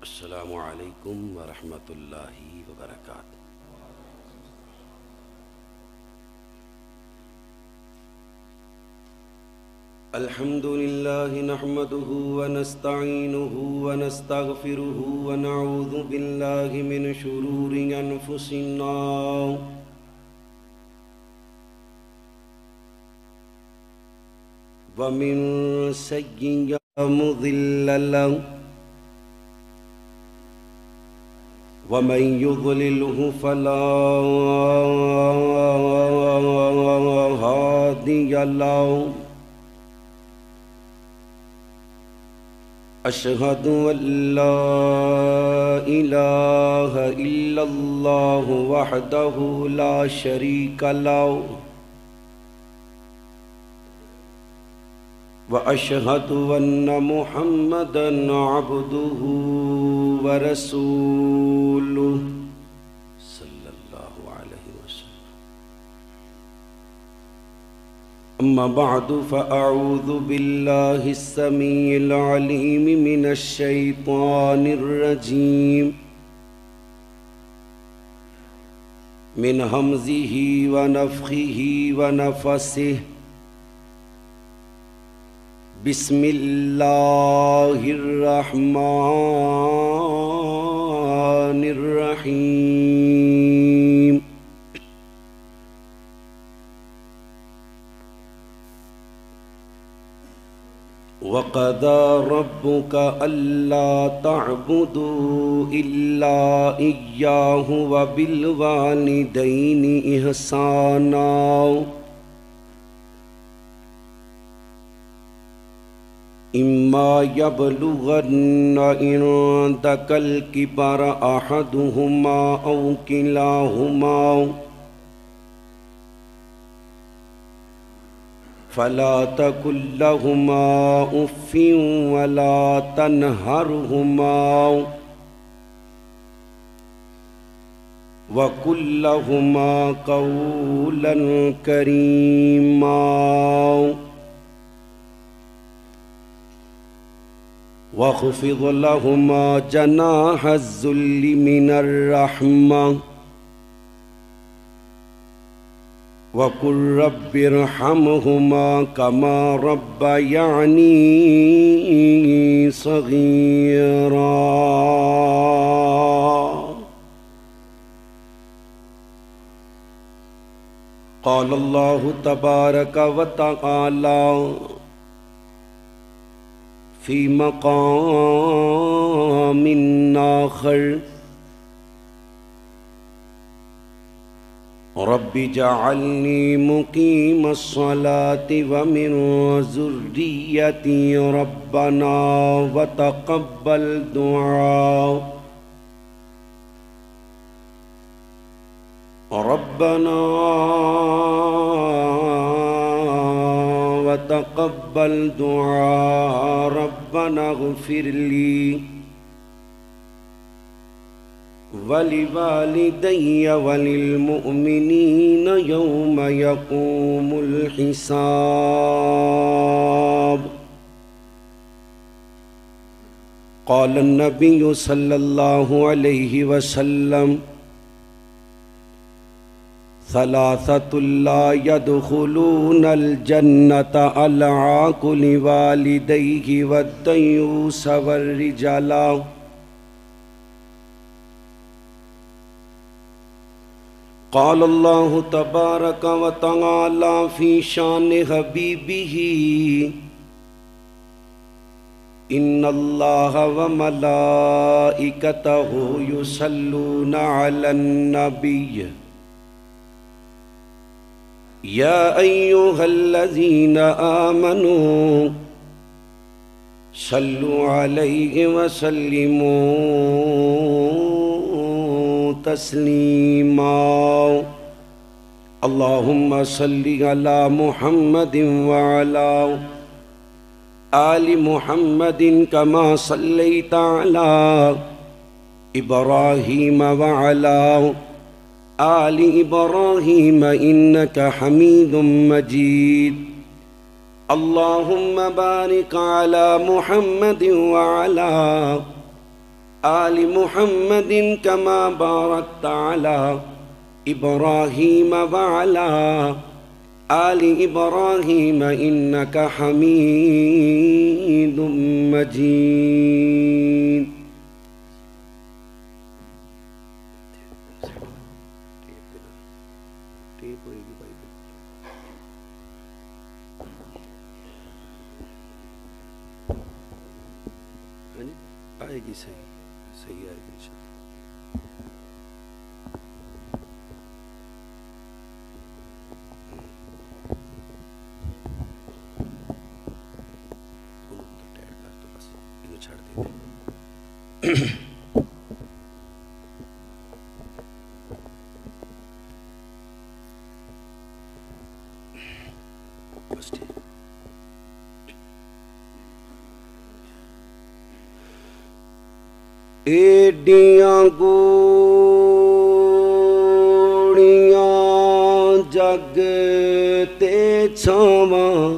السلام علیکم ورحمۃ اللہ وبرکاتہ۔ الحمد للہ نحمده ونستعینه ونستغفره ونعوذ باللہ من شرور انفسنا ومن سیئات مضل له ومن يضلله فلا هادي له أشهد أن لا إله إلا الله وحده لا شريك له وأشهد أن محمدًا عبده ورسوله صلى الله عليه وسلم۔ أما بعد فأعوذ بالله السميع العليم من الشيطان الرجيم من همزه ونفخه ونفسه۔ بسم اللہ الرحمن الرحیم۔ وقضى ربك ألا تعبدوا إلا إياه وبالوالدين إحسانا إما يبلغن عندك الكبر أحدهما أو كلاهما فلا تقل لهما أف ولا تنهرهما وقل لهما قولا كريما واخفض لهما جناح الذل من الرحمة وقل رب ارحمهما كما ربياني صغيرا۔ قال الله تبارك وتعالى في مقام آخر رب اجعلني مقيم الصلاة ومن ذريتي ربنا وتقبل دعاء ربنا وتقبل دعاء ربنا اغفر لي ولوالدي وللمؤمنين يوم يقوم الحساب۔ قال النبي صلى الله عليه وسلم ثلاثة لا يدخلون الجنة العاق لوالديه والديوث والرجال۔ قال الله تبارك وتعالى في شان حبيبه إن الله وملائكته يصلون على النبي يا أيها الذين آمنوا صلوا عليه وسلموا تسليما۔ اللهم صل على محمد وعلى آل محمد كما صليت على إبراهيم وعلى آل إبراهيم إنك حميد مجيد۔ اللهم بارك على محمد وعلى آل محمد كما باركت على إبراهيم وعلى آل إبراهيم إنك حميد مجيد. آئے گی صحیح آئے گی انشاءاللہ. ایڈیاں گوڑیاں جگ تے چھاواں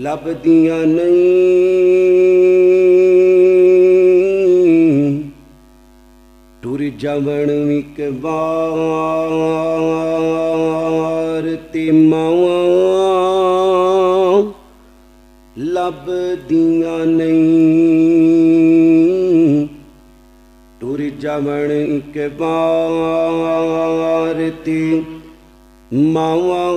لبدیاں نہیں ٹر جاون ایک بار تے ماواں لبدیاں نہیں ٹر جاون ایک بار تے ماواں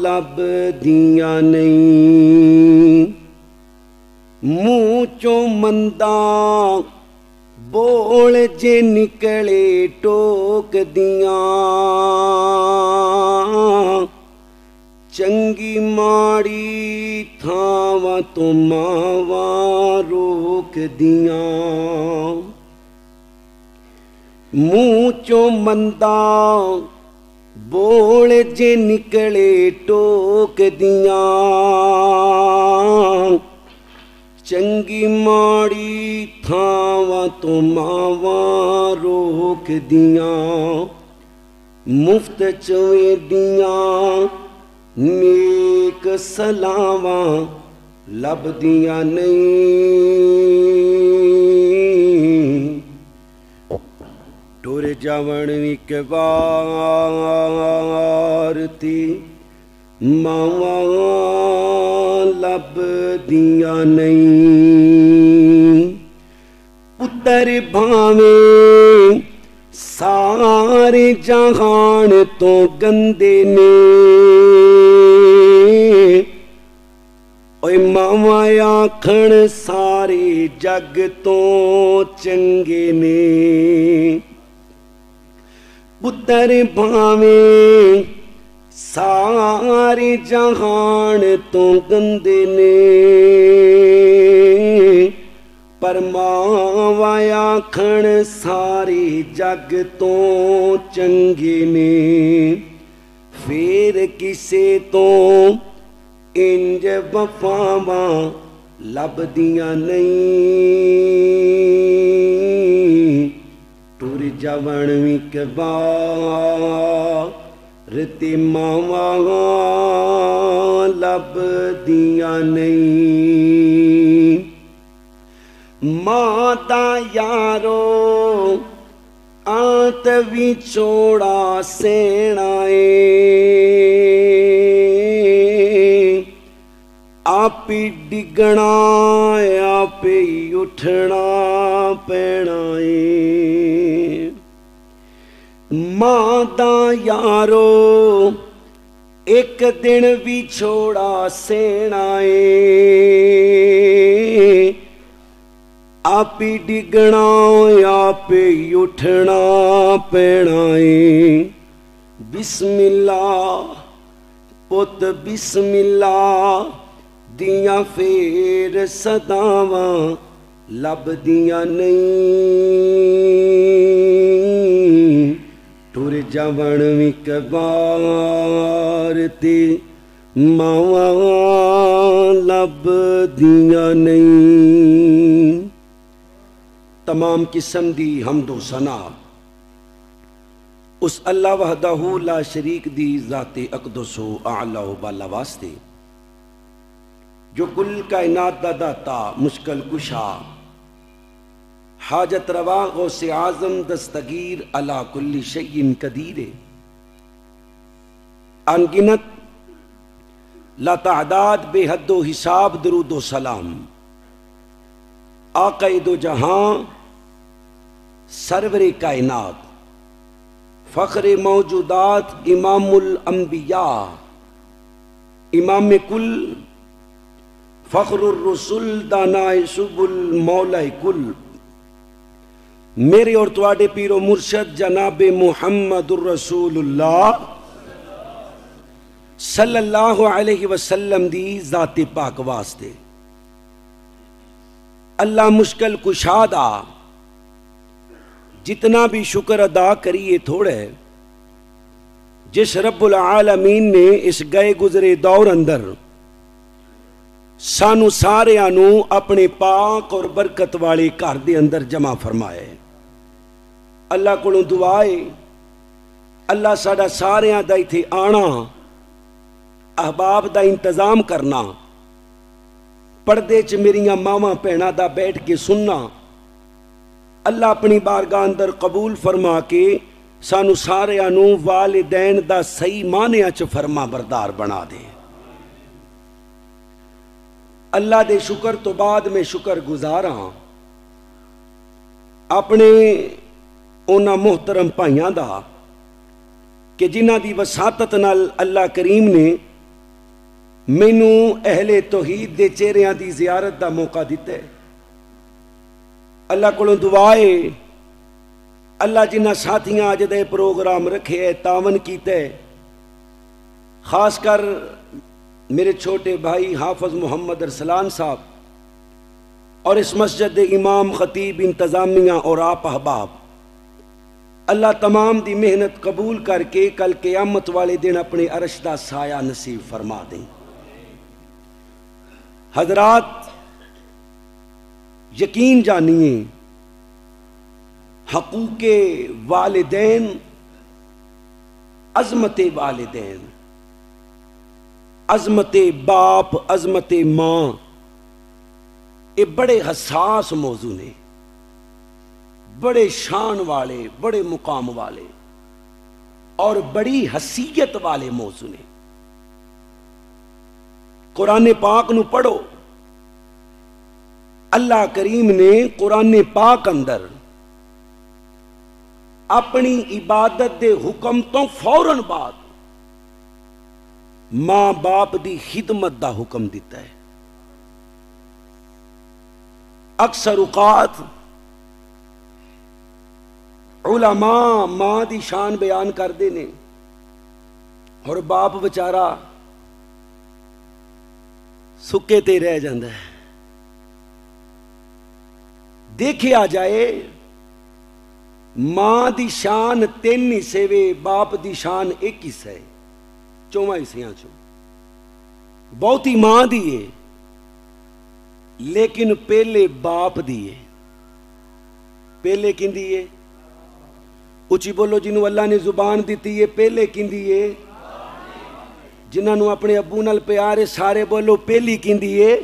لبدیاں نہیں منہ چوں مندا بول جے نکلے ٹوک دیاں چنگی ماڑی تھاواں تو ماواں روک دیاں منہ چوں مندا بول جے نکلے ٹوک دیاں چنگی ماڑی تھاواں تو ماواں روک دیاں مفت چویں دیاں نیک سلاواں لبدیاں نہیں ٹر جاون ایک بار تے ماواں لبدیاں نہیں پتر بھاویں سارے جہان تو گندے نے اوے ماواں آکھن سارے جگ تو چنگے نے پتر بھاویں سارے جہان تو گندے نے پر ماواں آکھن سارے جگ تو چنگے نے پھر کسے تو انج وفاواں لبدیاں نہیں ٹر جاون ایک بار تے ماواں لبدیاں نہیں ماں دا یارو آنت وچوڑا سینا آپ ڈگنا آپ اٹھنا پینا ماں دا یارو ایک دن بھی چھوڑا سینا آپ ڈگنا آپ اٹھنا پینا بسم اللہ پت بسم اللہ دیاں پھر صداواں لبدیاں نہیں ٹر جاون ایک بار تے ماواں لبدیاں نہیں. تمام قسم دی حمد و ثنا اس اللہ وحدہ لا شریک دی ذات اقدس و اعلی و بالا واسطے جو کل کائنات دا داتا مشکل کشا حاجت روا غوث اعظم دستگیر علی کل شیء قدیر، انگنت لاتعداد بے حد و حساب درود و سلام، آقا دو جہاں سرور کائنات، فخر موجودات، امام الانبیاء، امام کل، فخر الرسل، دانائے سبل، مولا کل، میرے اور تواڈے پیر و مرشد جناب محمد الرسول اللہ صلی اللہ علیہ وسلم دی ذات پاک واسطے اللہ مشکل کشادہ، جتنا بھی شکر ادا کریے تھوڑے، جس رب العالمین نے اس گئے گزرے دور اندر سانو سارے آنو اپنے پاک اور برکت والے گھر دے اندر جمع فرمائے۔ اللہ کو دعائے اللہ ساڈا سارے دا ایتھے آنا، احباب دا انتظام کرنا، پردے چ میریاں ماواں بھیناں دا بیٹھ کے سننا، اللہ اپنی بارگاہ اندر قبول فرما کے سانو سارے آنو والدین دا صحیح معنی چ فرما بردار بنا دے۔ اللہ دے شکر تو بعد میں شکر گزاراں اپنے اونا محترم بھائیاں دا کہ جنہ دی وساطت نال اللہ کریم نے مینوں اہل توحید دے چہریاں دی زیارت دا موقع دیتا ہے۔ اللہ کو دعائے اللہ جنہ ساتھیاں اج دے پروگرام رکھے ہے، تعاون کیتا ہے، خاص کر میرے چھوٹے بھائی حافظ محمد ارسلان صاحب اور اس مسجد دے امام خطیب انتظامیہ اور آپ احباب، اللہ تمام دی محنت قبول کر کے کل قیامت والے دن اپنے عرش دا سایہ نصیب فرما دیں۔ حضرات یقین جانیے، حقوق والدین، عظمت والدین، عظمت باپ، عظمت ماں، یہ بڑے حساس موضوع نے، بڑے شان والے، بڑے مقام والے اور بڑی حیثیت والے موضوع نے۔ قرآن پاک نو پڑھو، اللہ کریم نے قرآن پاک اندر اپنی عبادت دے حکم تو فوراً بعد ماں باپ دی خدمت دا حکم دیتا ہے۔ اکثر اوقات علماء ماں دی شان بیان کر دینے اور باپ بچارا سکے تے رہ جاندہ ہے۔ دیکھے آ جائے ماں دی شان 3 حصے وے، باپ دی شان 1 حصہ ہے، 4 حصیاں چوں بہتی ماں دی ہے لیکن پہلے باپ دی ہے۔ پہلے کن دی ہے؟ اچھی بولو، جنہوں اللہ نے زبان دیتی ہے پہلے کن دی ہے؟ جنہوں اپنے ابو نال پیارے سارے بولو پہلی کن دی ہے؟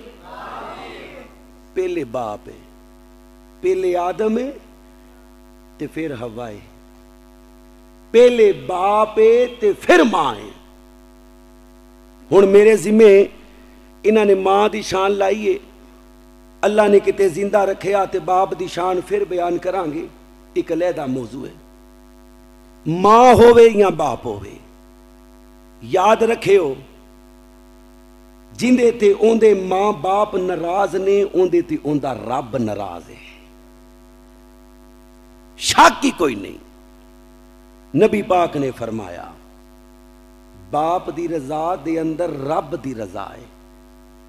پہلے باپ ہے، پہلے آدم ہے تے پھر حوا ہے، پہلے باپ ہے تے پھر ماں ہے۔ ہن میرے ذمے انہاں نے ماں دی شان لائی ہے، اللہ نے کتے زندہ رکھیا تے باپ دی شان پھر بیان کران گے، ایک علیحدہ موضوع ہے۔ ماں ہووے یا باپ ہووے، یاد رکھے ہو جندے تے اوندے ماں باپ ناراض نے، اوندے تے اوندا رب ناراض ہے، شک کی کوئی نہیں۔ نبی پاک نے فرمایا باپ دی رضا دے اندر رب دی رضا ہے،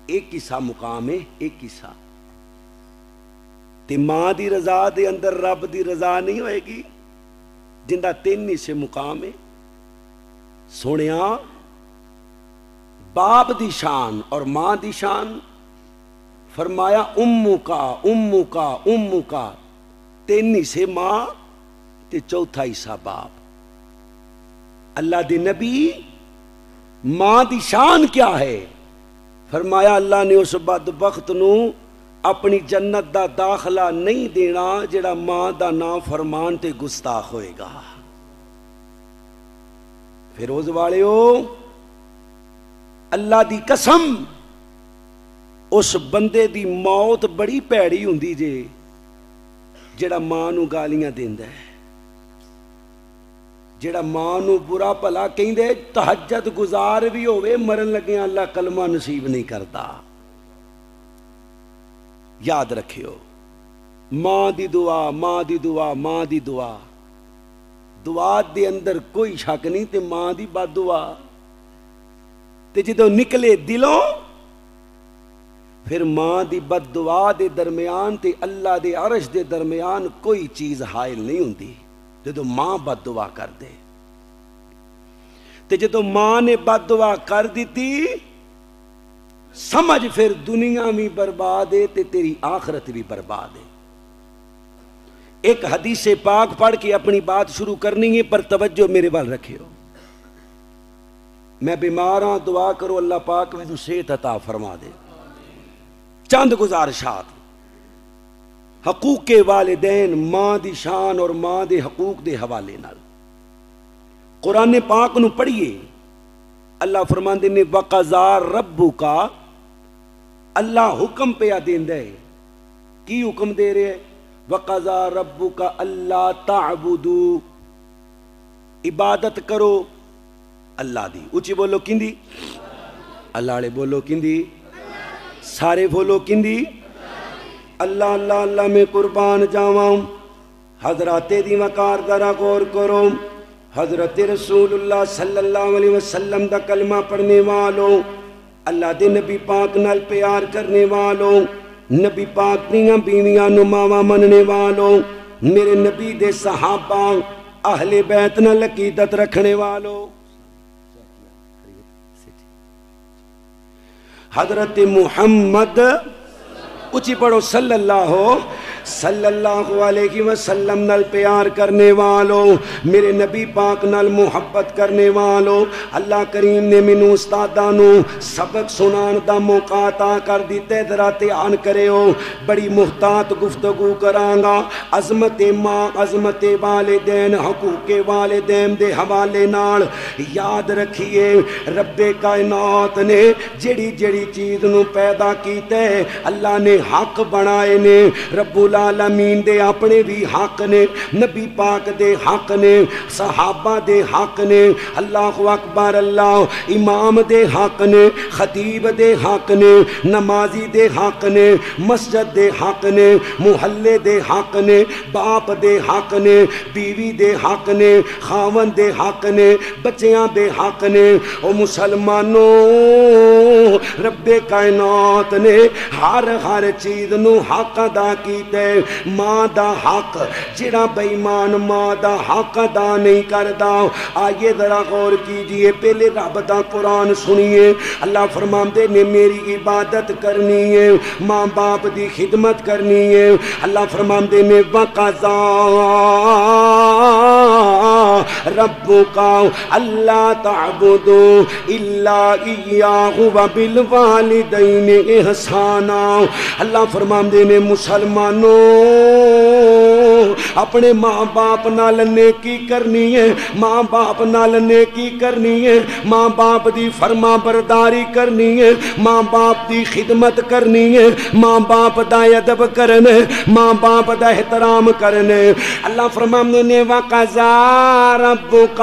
ایک حصہ مقام ہے، ایک حصہ تے ماں دی رضا دے اندر رب دی رضا نہیں ہوئے گی، جندہ 3 حصے مقام ہے۔ سونیا باپ دی شان اور ماں دی شان، فرمایا امو کا امو کا امو کا، 3 حصے ماں تے 4تھا حصہ باپ۔ اللہ دے نبی ماں دی شان کیا ہے؟ فرمایا اللہ نے اس بدبخت نو اپنی جنت دا داخلہ نہیں دینا جڑا ماں دا نام فرمان تے گستاخ ہوئے گا۔ فیروز والیو اللہ دی قسم اس بندے دی موت بڑی پیڑی ہوندی جے جڑا ماں نو گالیاں دیندا ہے، جڑا ماں نو برا بھلا کہندے، تہجد گزار بھی ہوئے مرن لگے اللہ کلمہ نصیب نہیں کرتا۔ یاد رکھیو ماں دی دعا، ماں دی دعا، ماں دی دعا، دعا دے اندر کوئی شک نہیں تے ماں دی بد دعا تے جدوں نکلے دلوں پھر ماں دی بد دعا دے درمیان تے اللہ دے عرش دے درمیان کوئی چیز حائل نہیں ہوندی جدوں ماں بد دعا کر دے۔ تے جدوں ماں نے بد دعا کر دیتی سمجھ پھر دنیا بھی برباد ہے تے تیری آخرت بھی برباد ہے۔ ایک حدیث پاک پڑھ کے اپنی بات شروع کرنی ہے پر توجہ میرے وال رکھے ہو۔ میں بیمار ہاں، دعا کرو اللہ پاک مجھے صحت عطا فرما دے۔ چند گزارشات، حقوق کے والدین، ماں دی شان اور ماں دے حقوق دے حوالے نال قرآن پاک نو پڑھیے۔ اللہ فرماندے نے وَقَضَىٰ رَبُّكَ، اللہ حکم پہ دیندا ہے، کی حکم دے رہے ہیں؟ وَقَضَىٰ رَبُّكَ أَلَّا تَعْبُدُوا، عبادت کرو اللہ دی، اونچی بولو کندی؟ اللہ والے بولو کندی؟ سارے بولو کندی؟ اللہ اللہ اللہ میں قربان جاواں۔ حضرات دی وقار ذرا غور کرو، حضرت رسول اللہ صلی اللہ علیہ وسلم دا کلمہ پڑھنے والوں، اللہ دے نبی پاک نال پیار کرنے والوں، نبی پاک دیاں بیویاں نو ماواں مننے والوں، میرے نبی دے صحابہ اہل بیت نال عقیدت رکھنے والوں، حضرت محمد اچھی پڑھو صلی اللہ علیہ وسلم نال پیار کرنے والوں، میرے نبی پاک نال محبت کرنے والوں، اللہ کریم نے مینوں استادانوں سبق سنان دا موقع عطا کر دیتے، ذرا دھیان کریو، بڑی محتاط گفتگو کرانگا، عظمت ماں، عظمت والدین، حقوق والدین دے حوالے نال۔ یاد رکھیے رب کائنات نے جڑی جڑی چیز نو پیدا کیتے اللہ نے حق بنائے نے، رب العالمین دے اپنے بھی حق نے، نبی پاک دے حق نے، صحابہ دے حق نے، اللہ اکبر اللہ، امام دے حق نے، خطیب دے حق نے، نمازی دے حق نے، مسجد دے حق نے، محلے دے حق نے، باپ دے حق نے، بیوی دے حق نے، خاون دے حق نے، بچیاں دے حق نے۔ او مسلمانوں رب کائنات نے ہر چیز نو حق ادا کیتے، ماں دا حق جڑا بے ایمان ماں دا حق ادا نہیں کردا، آئیے ذرا غور کیجئے، پہلے رب دا قرآن سنیے، اللہ فرماندے نے میری عبادت کرنی ہے، ماں باپ دی خدمت کرنی ہے، اللہ فرماندے نے وَقَضَىٰ رَبُّكَ أَلَّا تَعْبُدُوا إِلَّا إِيَّاهُ وَبِالْوَالِدَيْنِ إِحْسَانًا۔ اللہ فرماندے نے مسلمانوں اپنے ماں باپ نال نیکی کرنی ہے، ماں باپ نال نیکی کرنی ہے، ماں باپ دی فرما برداری کرنی ہے، ماں باپ دی خدمت کرنی ہے، ماں باپ دا ادب کرنے، ماں باپ دا احترام کرنے۔ اللہ فرماندے نے وَقَضَىٰ رَبُّكَ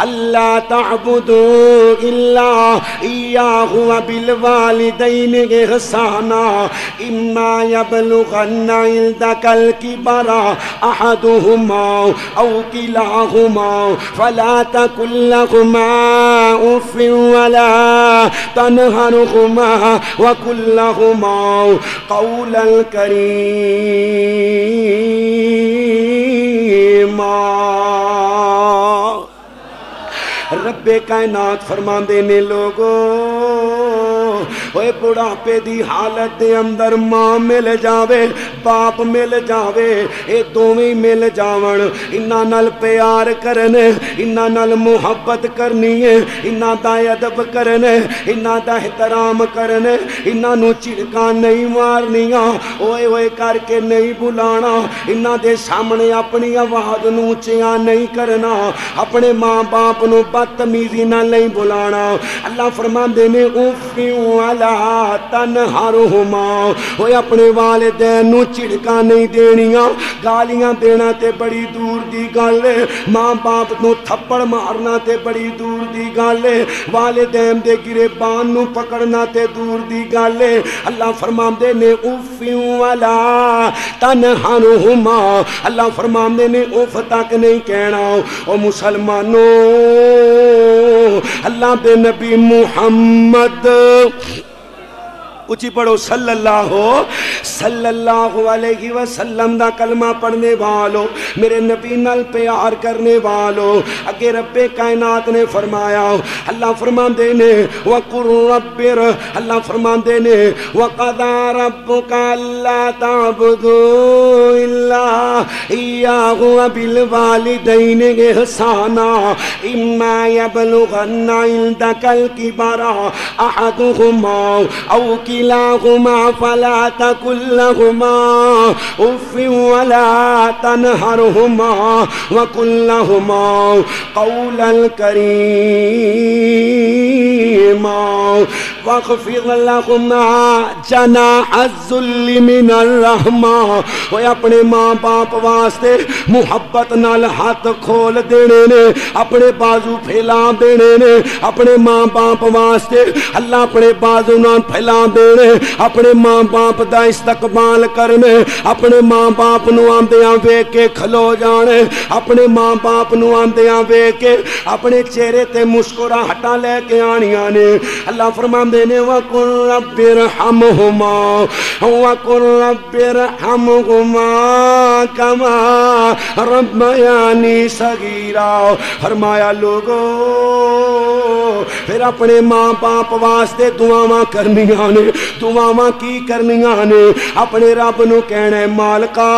أَلَّا تَعْبُدُوا إِلَّا إِيَّاهُ وَبِالْوَالِدَيْنِ إِحْسَانًا إِمَّا يَبْلُغَنَّ عِندَكَ الْكِبَرَ أَحَدُهُمَا أَوْ كِلَاهُمَا فَلَا تَقُل لَّهُمَا أُفٍّ وَلَا تَنْهَرْهُمَا وَقُل لَّهُمَا قَوْلًا كَرِيمًا۔ رب کائنات فرماندے نے لوگو اوے بڑھاپے دی حالت دے اندر ماں مل جاوے باپ مل جاوے اے دوویں مل جاون انہاں نال پیار کرنے انہاں نال محبت کرنی ہے انہاں دا ادب کرنے انہاں دا احترام کرنے انہاں نو چڑکاں نہیں مارنیاں اوئے اوئے کر کے نہیں بلانا انہاں دے سامنے اپنی آواز نو اونچیاں نہیں کرنا اپنے ماں باپ نو بدتمیزی نال نہیں بلانا اللہ فرماندے نے اوفیوں علا تنہرہما اوئے اپنے والدین نو چڑکاں نہیں دینیاں گالیاں دینا تے بڑی دور دی گل ہے ماں باپ نو تھپڑ مارنا تے بڑی دور دی گل ہے والدین دے گریبان نو پکڑنا تے دور دی گل ہے اللہ فرماندے نے اوفیوں علا تنہرہما اللہ فرماندے نے اوف تک نہیں کہنا او مسلمانوں اللہ دے نبی محمد اچھی پڑھو صلی اللہ علیہ وسلم دا کلمہ پڑھنے والو میرے نبی نال پیار کرنے والو اگے رب کائنات نے فرمایا اللہ فرماندے نے وَقُلْ رَبِّرْ اللہ فرماندے نے وَقَضَى رَبُّكَ أَلَّا تَعْبُدُوا إِلَّا إِيَّاهُ وَبِالْوَالِدَيْنِ إِحْسَانًا إِمَّا يَبْلُغَنَّ عِندَكَ الْكِبَرَ أَحَدُهُمَا أَوْ كلاهما فلا تقل لهما اف ولا تنهرهما وقل لهما قولا كريما واخفض لهما جناح الذل من الرحمة وہ اپنے ماں باپ واسطے محبت نال ہاتھ کھول دینے نے اپنے بازو پھیلا دینے نے اپنے ماں باپ واسطے اللہ اپنے بازو نال پھیلا دینے اپنے ماں باپ دا استقبال کرنے اپنے ماں باپ نو آندیاں ویکھ کے کھلو جانے اپنے ماں باپ نو آندیاں ویکھ کے اپنے چہرے تے مسکراہٹاں لے کے آنیاں نے اللہ فرماندے نے وَقُلْ رَبِّ ارْحَمْهُمَا وَقُلْ رَبِّ ارْحَمْهُمَا كَمَا رَبَّيَانِي صَغِيرًا فرمایا لوگو پھر اپنے ماں باپ واسطے دعاواں کرنیاں نے دعاواں کی کرنیاں نے اپنے رب نو کہنا ہے مالکا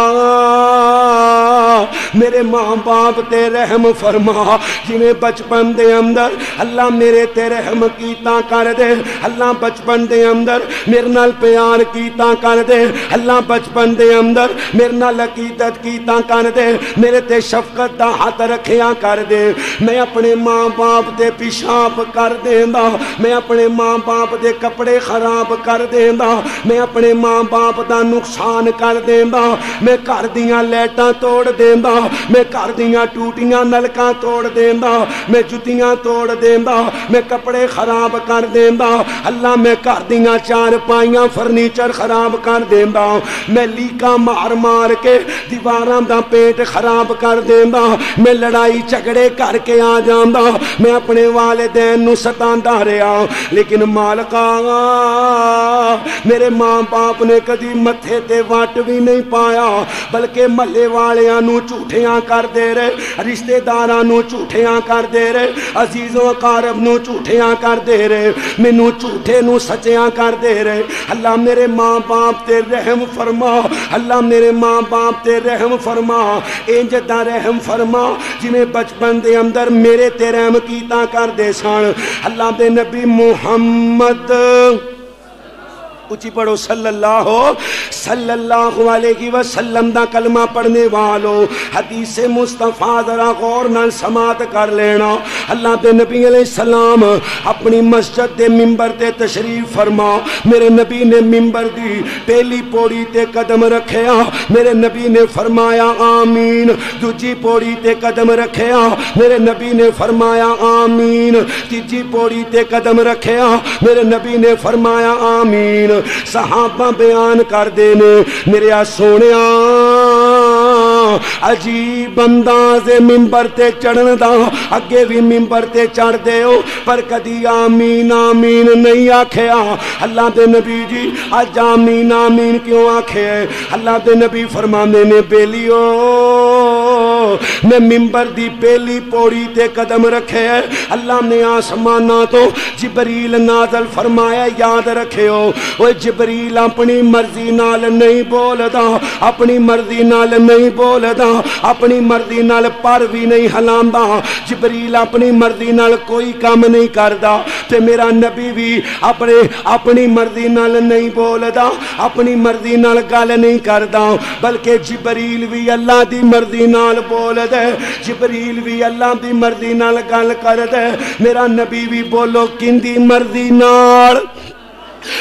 میرے ماں باپ تے رحم فرما جویں بچپن دے اندر اللہ میرے تے رحم کیتا کر دے اللہ بچپن دے اندر میرے نال پیار کیتا کر دے اللہ بچپن دے اندر میرے نال عقیدت کیتا کر دے میرے تے شفقت دا ہاتھ رکھیا کر دے میں اپنے ماں باپ دے پیشاب کر دیندا میں اپنے ماں باپ دے کپڑے خراب کر دیندا میں اپنے ماں باپ دا نقصان کر دیندا میں گھر دیاں لائٹاں توڑ دیندا میں گھر دیاں ٹوٹیاں نلکاں توڑ دیندا میں جتیاں توڑ دیندا میں کپڑے خراب کر دیندا اللہ میں گھر دیاں چار پائیاں فرنیچر خراب کر دیندا میں لیکاں مار مار کے دیواراں دا پیٹ خراب کر دیندا میں لڑائی جھگڑے کر کے آ جاندا میں اپنے والدین نو ستاندا رہیا لیکن مالکا میرے ماں باپ نے کدی متھے تے وٹ بھی نہیں پایا بلکہ محلے والیاں نو جھوٹیاں کر دے رہے رشتہ داراں نو جھوٹیاں کر دے رہے عزیز و اقارب نو جھوٹیاں کر دے رہے مینوں جھوٹے نو سچیاں کر دے رہے اللہ میرے ماں باپ تے رحم فرما اللہ میرے ماں باپ تے رحم فرما انج دا رحم فرما جویں بچپن دے اندر میرے تے رحم کیتا کر دے سن اللہ دے نبی محمد اچھی پڑھو صلی اللہ علیہ وسلم دا کلمہ پڑھنے والو حدیث مصطفیٰ ذرا غور نال سماعت کر لینا اللہ دے نبی علیہ السلام اپنی مسجد دے ممبر تے تشریف فرما میرے نبی نے ممبر دی پہلی پوڑی تے قدم رکھیا میرے نبی نے فرمایا آمین دوجی پوڑی تے قدم رکھیا میرے نبی نے فرمایا آمین تیجی پوڑی تے قدم رکھیا میرے نبی نے فرمایا آمین صحابہ بیان کر دینے میرے سونیا عجیب انداز ممبر تے چڑھن دا اگے بھی ممبر تے چڑھ دے ہو پر کدی آمین آمین نہیں آکھیا اللہ دے نبی جی آج آمین آمین کیوں آکھے اللہ دے نبی فرمانے نے بیلیو میں منبر دی پہلی پوڑی تے قدم رکھے اللہ نے آسمانہ تو جبریل نازل فرمایا یاد رکھیو وہ جبریل اپنی مرضی نال نہیں بولدا اپنی مرضی نال نہیں بولدا اپنی مرضی نال پر بھی نہیں ہلاندا جبریل اپنی مرضی نال کوئی کام نہیں کردا تے میرا نبی بھی اپنی مرضی نال نہیں بولدا اپنی مرضی نال گل نہیں کردا بلکہ جبریل بھی اللہ دی مرضی نال بولدا جبریل بھی اللہ دی مرضی نال گل کردا میرا نبی بھی بولو کیندی مرضی نال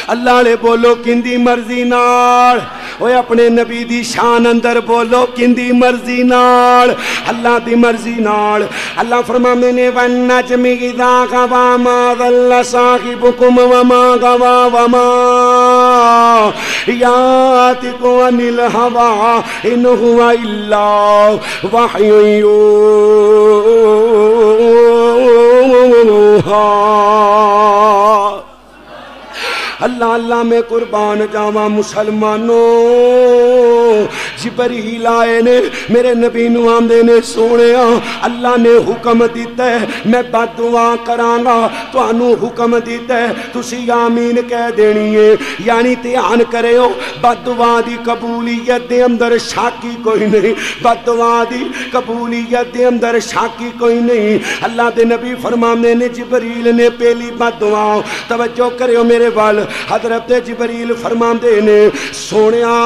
اللہ لے بولو کیندی مرضی نال اوے اپنے نبی دی شان اندر بولو کیندی مرضی نال اللہ دی مرضی نال اللہ فرماندے نے والنجم اذا غوا ما ضل صاحبكم وما غوا وما ياتيك عن الهوى ان هو الا وحي يوحى اللہ اللہ میں قربان جاواں مسلمانوں جبریل آئے نے میرے نبی نو آندے نے سونیا اللہ نے حکم دیتا ہے میں بد دعا کرانگا تانوں حکم دیتا ہے تسی آمین کہہ دینی ہے یعنی دھیان کرے ہو بد دعا دی قبولیت دے اندر شاکی کوئی نہیں بد دعا دی قبولیت دے اندر شاکی کوئی نہیں اللہ دے نبی فرماندے نے جبریل نے پہلی بد دعا توجہ کرے ہو میرے وال حضرت جبریل فرماندے نے سونیا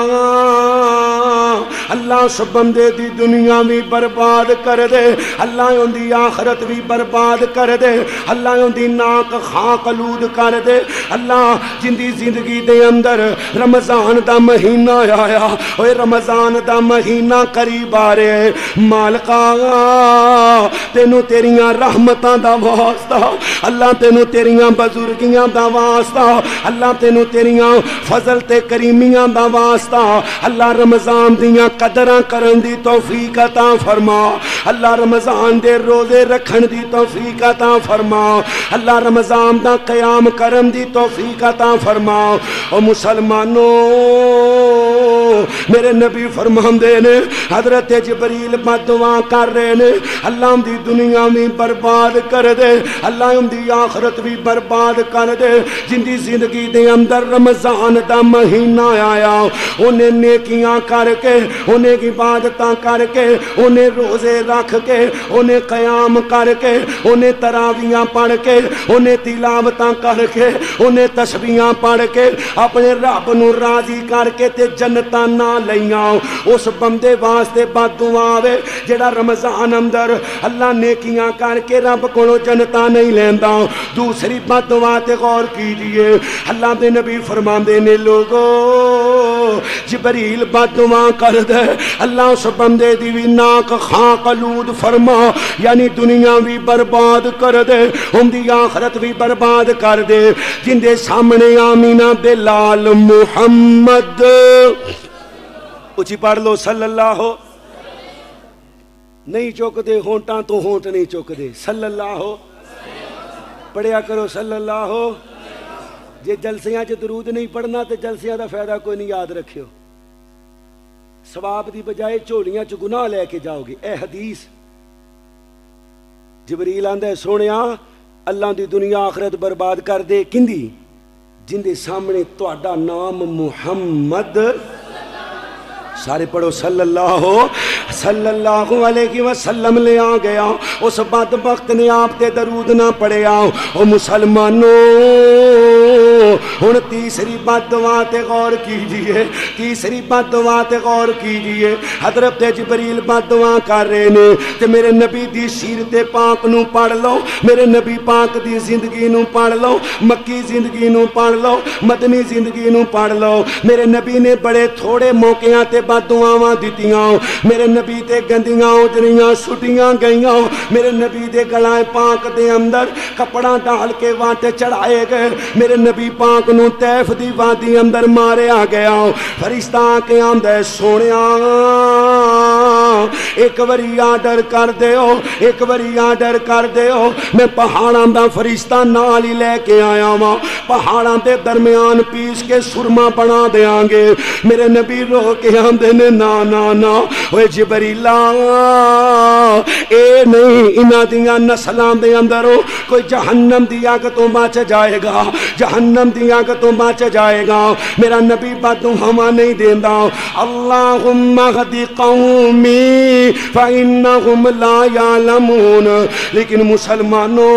اللہ اس بندے دی دنیا بھی برباد کر دے اللہ ان دی آخرت بھی برباد کر دے اللہ ان دی ناک خاک آلود کر دے اللہ جن دی زندگی دے اندر رمضان دا مہینہ آیا اوے رمضان دا مہینہ قریب آ رہے مالکا تینوں تیریاں رحمتاں دا واسطہ اللہ تینوں تیریاں بزرگیاں دا واسطہ اللہ تینوں تیریاں فضل تے کریمیاں دا واسطہ اللہ رمضان دیاں قدراں کرن دی توفیق عطا فرما اللہ رمضان دے روزے رکھن دی توفیق عطا فرما اللہ رمضان دا قیام کرن دی توفیق عطا فرما او مسلمانوں میرے نبی فرماندے نے حضرت جبریل بد دعا کر رہے نے اللہ دی دنیا بھی برباد کر دے اللہ ان دی آخرت بھی برباد کر دے جن دی زندگی دے اندر رمضان دا مہینہ آیا انہیں نیکیاں کر کے انہیں عبادتاں کر کے انہیں روزے رکھ کے انہیں قیام کر کے انہیں تراویاں پڑھ کے انہیں تلاوتاں کر کے انہیں تسبیحاں پڑھ کے اپنے رب نو راضی کر کے تے جنتاں نہ لیاں اس بندے واسطے بد دعا وے جڑا رمضان اندر اللہ نیکیاں کر کے رب کولوں جنتاں نہیں لیندا دوسری بد دعا تے غور کیجئے اللہ دے نبی فرماندے نے لوگو جبریل بد دعا کر دے اللہ اس بندے دی بھی ناک خاک آلود فرما یعنی دنیا بھی برباد کر دے ان دی آخرت بھی برباد کر دے جن دے سامنے آمینہ بلال محمد اچھی پڑھ لو صلی اللہ نہیں چوک دے ہونٹاں تو ہونٹ نہیں چوک دے صلی اللہ پڑھیا کرو صلی اللہ جے جلسیاں چ درود نہیں پڑھنا تے جلسیاں دا فائدہ کوئی نہیں یاد رکھیو ثواب دی بجائے جھولیاں چ گناہ لے کے جاؤ گے اے حدیث جبریل آندا ہے سونیا اللہ دی دنیا آخرت برباد کر دے کندی جن دے سامنے تہاڈا نام محمد سارے پڑھو صلی اللہ علیہ وسلم لے آ گیا اس بدبخت نے آپ تے درود نہ پڑھیا او مسلمانوں ہن تیسری بد دعا تے غور کیجئے تیسری بد دعا تے غور کیجئے حضرت جبریل بد دعا کر رہے نے تے میرے نبی دی سیرت پاک نو پڑھ لو میرے نبی پاک دی زندگی نو پڑھ لو مکی زندگی نو پڑھ لو مدنی زندگی نو پڑھ لو میرے نبی نے بڑے تھوڑے موقعاں تے بد دعاواں دتیاں میرے نبی تے گندیاں اجڑیاں سٹیاں گئیاں میرے نبی دے گلائے پاک دے اندر کپڑا ڈال کے واٹے چڑھائے گئے میرے نبی پاک نو طیف دی وادی اندر ماریا گیا فرشتہ کے آندے سونیا ایک وری آرڈر کر دیو ایک وری آرڈر کر دیو میں پہاڑاں دا فرشتہ نال ہی لے کے آیا ہاں پہاڑاں دے درمیان پیس کے سرما بنا دیاں گے میرے نبی رو کے آندے نے نا نا نا اوے جبریلا اے نہیں انہاں دیاں نسلاں دے اندروں کوئی جہنم دی اگ تو بچ جائے گا، جہنم دی اگ تو بچ جائے گا۔ میرا نبی بد ہوا نہیں دیندا، اللہم اہد قومی فإنہم لا یعلمون۔ لیکن مسلمانوں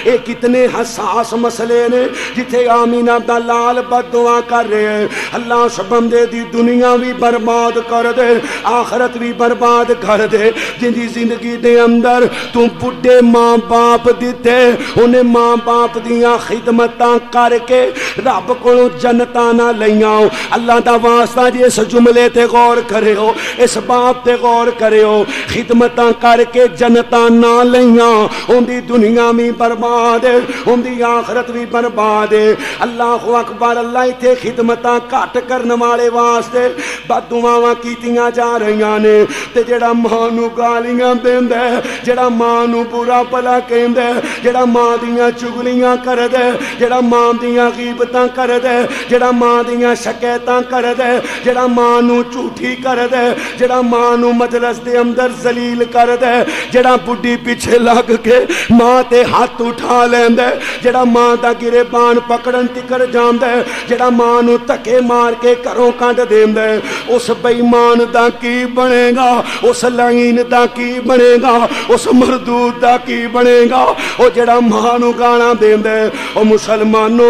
اے کتنے حساس مسئلے نے جتھے آمینہ دا لال بد دعا کر رہے ہیں، اللہ اس بندے دی دنیا بھی برباد کر دے، آخرت بھی برباد کر دے۔ جن دی زندگی دے اندر تو بڑھے ماں باپ دیتے، انہیں ماں باپ دیاں خدمتاں کر کے رب کو جنتاں نہ لیاں۔ اللہ دا واسطہ جی اس جملے تے غور کرے ہو، اس بات تے غور کرے ہو، خدمتاں کر کے جنتاں نہ لیاں، ان دی دنیا بھی برباد ہے، ان دی آخرت بھی برباد ہے۔ اللہ اکبر، اللہ اتھے خدمتاں کٹ کرنے والے واسطے بد دعاواں کیتیاں جا رہیاں نے، تے جڑا ماں نو گالیاں دیندا ہے، جڑا ماں نو برا بھلا کہندا ہے، جڑا ماں دیاں چگلیاں کردا ہے، جڑا ماں دیاں غیبتاں کردا ہے، جڑا ماں دیاں شکایتاں کردا ہے، جڑا ماں نو جھوٹی کردا ہے، جڑا ماں نو مجلس دے اندر ذلیل کردا ہے، جڑا بڈھی پیچھے لگ کے ماں تے ہاتھ اٹھا لیندا ہے، جڑا ماں دا گریبان پکڑن تکر جاندا ہے، جڑا ماں نو دھکے مار کے گھروں کڈ دیندا ہے، اس بے ایمان دا کی بنے گا، اس لعین دا کی بنے گا، اس مردود دا کی بنے گا، او جڑا ماں نو گالاں دیندا ہے۔ او مسلمانوں،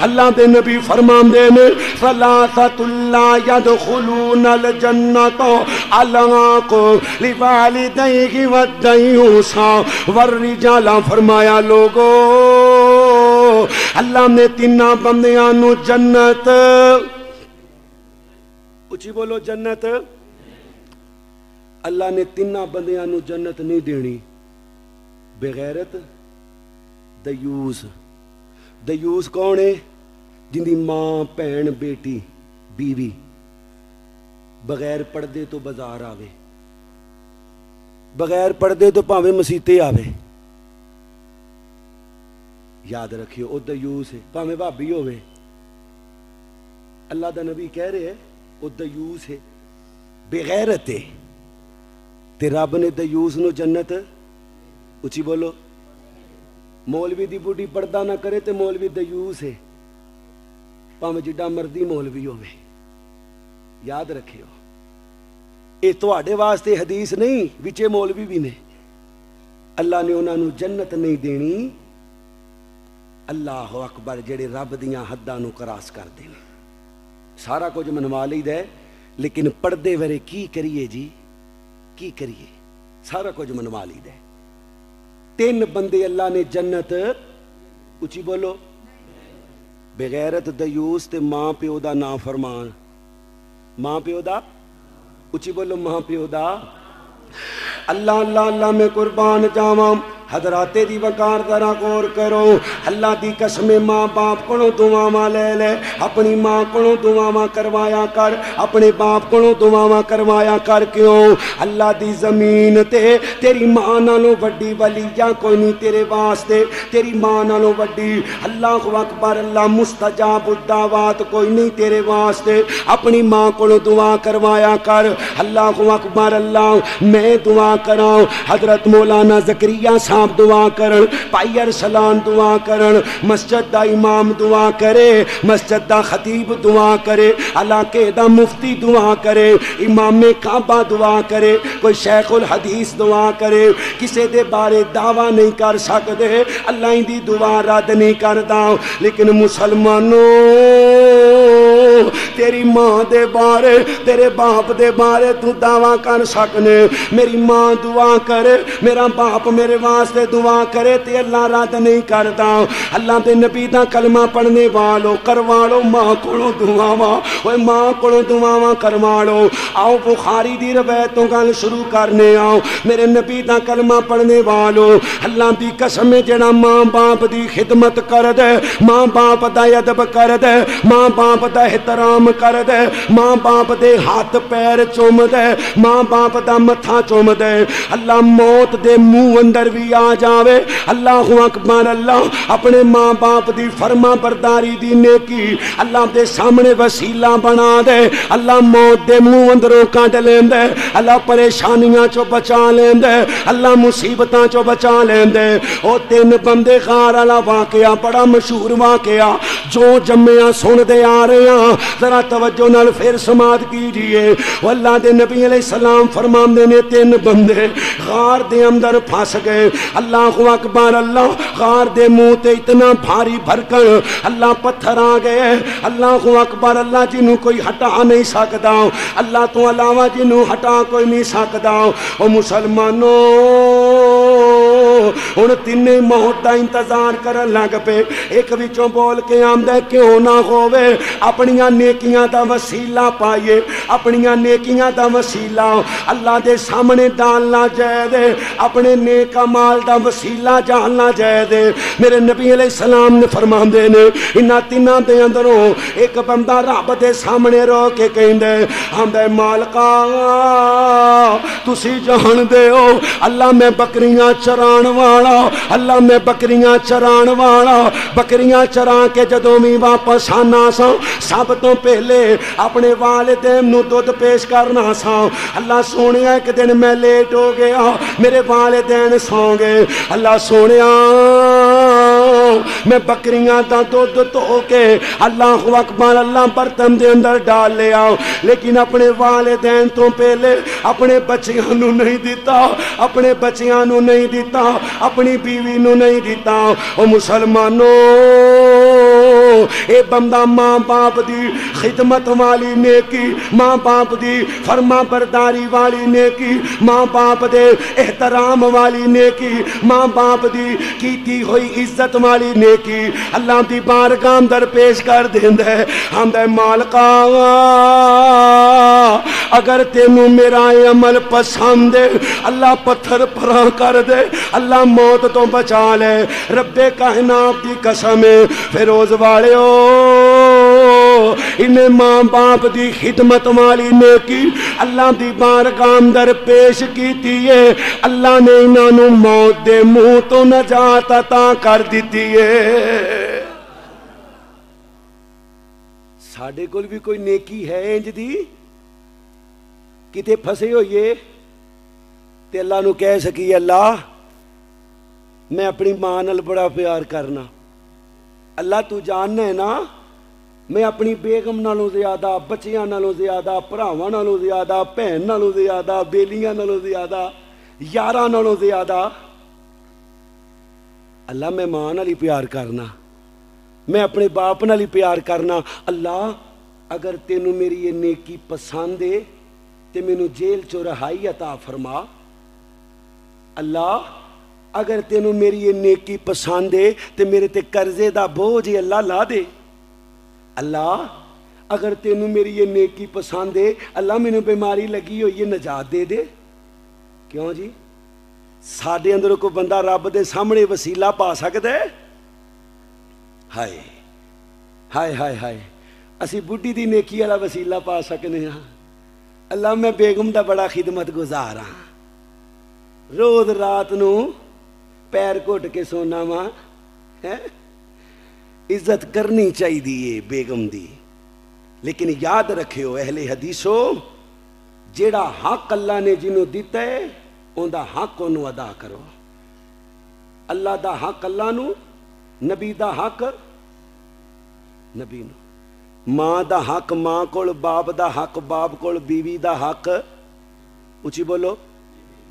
اللہ دے نبی فرماندے نے ثلاثۃ لا يدخلون الجنۃ العاق لوالدیہ والدیوس والرجال۔ فرمایا لوگو اللہ نے تیناں بندیاں نو جنت، اچھی بولو جنت، اللہ نے تیناں بندیاں نو جنت نہیں دینی، بغیرت، دیوس۔ دیوس کون ہے؟ جن دی ماں، بہن، بیٹی، بیوی بغیر پردے تو بازار آوے، بغیر پردے تو پاویں مسیتے آوے، یاد رکھیو او دیوس ہے، پاویں بھابی ہوے۔ اللہ دا نبی کہہ رہے ہیں او دیوس ہے، بغیرت ہے، تے رب نے دیوس نو جنت، اچھی بولو، مولوی دی بوڑھی پردہ نہ کرے تے مولوی دیوس ہے، پاویں جڈا مرضی مولوی ہوے، یاد رکھیو۔ اے تواڈے واسطے حدیث نہیں، وچے مولوی بھی نے، اللہ نے انہاں نو جنت نہیں دینی۔ اللہ اکبر، جڑے رب دیاں حداں نو کراس کر دے، سارا کچھ منوا لئیدا ہے، لیکن پردے ورے کی کریے جی، کی کریے، سارا کچھ منوا لئیدا ہے۔ تین بندے اللہ نے جنت، اچھی بولو، بغیرت، دیوس تے ماں پیو دا نافرمان۔ ماں پیو دا، اچھی بولو، ماں پیو دا۔ اللہ اللہ اللہ میں قربان جاواں، حضرات دی وقار ذرا غور کرو۔ اللہ دی قسم، ماں باپ کو دعاواں لے لے، اپنی ماں کو دعاواں کروایا کر، اپنے باپ کو دعاواں کروایا کر۔ کیوں؟ اللہ دی زمین تے تیری ماں نالوں وڈی ولیاں کوئی نہیں تیرے واسطے، تیری ماں نالوں وڈی۔ اللہ اکبر، اللہ مستجاب الدعوات کوئی نہیں تیرے واسطے، اپنی ماں کو دعا کروایا کر۔ اللہ اکبر، اللہ میں دعا کراں، حضرت مولانا زکریا صاحب دعا کرن، بھائی ارسلان دعا کرن، مسجد دا امام دعا کرے، مسجد دا خطیب دعا کرے، علاقے دا مفتی دعا کرے، امام کعبہ دعا کرے، کوئی شیخ الحدیث دعا کرے، کسے دے بارے دعویٰ نہیں کر سکتے، اللہ ان دی دعا رد نہیں کردا۔ لیکن مسلمانوں، تیری ماں دے بارے، تیرے باپ دے بارے تو دعویٰ کر سکنے، میری ماں دعا کرے، میرا باپ میرے واسطے دعا کرے تے اللہ رد نہیں کردا۔ اللہ دے نبی دا کلمہ پڑھنے والو کروا لو ماں کولوں دعاواں، اوے ماں کولوں دعاواں کروا لو۔ آؤ بخاری دی روایتوں گل شروع کرنے آؤ، میرے نبی دا کلمہ پڑھنے والو، اللہ دی قسم جڑا ماں باپ دی خدمت کر دے، ماں باپ دا ادب کر دے، ماں باپ دا احترام احترام کر دے ماں باپ دے ہاتھ پیر چوم دے ماں باپ دا متھا چوم دے اللہ موت دے منہ اندر بھی آ جاوے اللہ اکبر اللہ اپنے ماں باپ دی فرما برداری دی نیکی اللہ دے سامنے وسیلہ بنا دے اللہ موت دے منہ اندروں کٹ لین دے اللہ پریشانیاں چو بچا لین دے اللہ مصیبتاں چو بچا لین دے او تین بندے غار والا واقعہ بڑا مشہور واقعہ جو جمعیاں سن دے آ رہے ہیں ذرا توجہ نال پھر سماعت کیجئے اللہ دے نبی علیہ السلام فرماندے نے تین بندے غار دے اندر پھنس گئے اللہ اکبر اللہ غار دے منہ تے اتنا بھاری بھرکن اللہ پتھر آ گئے اللہ اکبر اللہ جنوں کوئی ہٹا نہیں سکتا اللہ تو علاوہ جنوں ہٹا کوئی نہیں سکتا او مسلمانوں ان تینے موت دا انتظار کرن لگ پے ایک وچوں بول کے آمدہ کیوں نہ ہووے اپنیاں نیکیاں دا وسیلہ پائیے اپنیاں نیکیاں دا وسیلہ اللہ دے سامنے ڈالنا جائے دے اپنے نیک مال دا وسیلہ جاننا جائے دے میرے نبی علیہ السلام نے فرمان دے نے انہاں تیناں دے اندروں ایک بندہ رب دے سامنے رو کے کہندے آمدہ مالکا تسی جان دے ہو اللہ میں بکریاں چران والا اللہ میں بکریاں چران والا بکریاں چران کے جدوں میں واپس آنا سا سب تو پہلے اپنے والدین نو دودھ پیش کرنا سا اللہ سونے ایک دن میں لیٹ ہو گیا میرے والدین سو گئے اللہ سونے میں بکریاں دا دودھ تو کے اللہ اکبر اللہ برتن دے اندر ڈال لیا لیکن اپنے والدین تو پہلے اپنے بچیاں نو نہیں دیتا اپنے بچیاں نو نہیں دیتا اپنی بیوی نو نہیں دیتا او مسلمانوں اے بندہ ماں باپ دی خدمت والی نیکی ماں باپ دی فرما برداری والی نیکی ماں باپ دے احترام والی نیکی ماں باپ دی کیتی ہوئی عزت والی نیکی اللہ دی بارگاہ اندر پیش کر دیندے ہم دے مالکا اگر تینوں میرا عمل پسند ہے اللہ پتھر پرا کر دے اللہ موت تو بچا لے رب کائنات دی قسم فیروز والے ہو انہیں ماں باپ دی خدمت والی نیکی اللہ دی بارگاہ اندر پیش کیتی ہے اللہ نے انہوں موت دے منہ تو نجات عطا کر دیتی ہے ساڑھے کول بھی کوئی نیکی ہے انج دی کتے پھسے ہوئیے تے اللہ نو کہہ سکی اللہ میں اپنی ماں نال بڑا پیار کرنا اللہ تو جاننا ہے نا میں اپنی بیگم نالوں زیادہ بچیاں نالوں زیادہ پراواں نالوں زیادہ بہن نالوں زیادہ بیلیاں نالوں زیادہ یاراں نالوں زیادہ اللہ میں ماں نال ہی پیار کرنا میں اپنے باپ نال ہی پیار کرنا اللہ اگر تینوں میری یہ نیکی پسند ہے تے مینوں جیل چو رہائی عطا فرما اللہ اگر تینوں میری یہ نیکی پسند ہے تے میرے تے قرضے دا بوجھ اللہ لا دے اللہ اگر تینوں میری یہ نیکی پسند ہے اللہ مینوں بیماری لگی ہوئی یہ نجات دے دے کیوں جی ساڈے اندر کو بندہ رب دے سامنے وسیلہ پا سکدا ہے ہائے ہائے ہائے ہائے اسی بڈھی دی نیکی والا وسیلہ پا سکنے ہاں اللہ میں بیگم دا بڑا خدمت گزار ہاں روز رات نو پیر گھٹ کے سونا ماں عزت کرنی چاہیے بیگم دی لیکن یاد رکھیو اہل حدیثو جیڑا حق اللہ نے جنہوں دیتا ہے ان دا حق انہوں ادا کرو اللہ دا حق اللہ نو نبی دا حق نبی نو ماں دا حق ماں کول باپ دا حق باپ کول بیوی دا حق اچھی بولو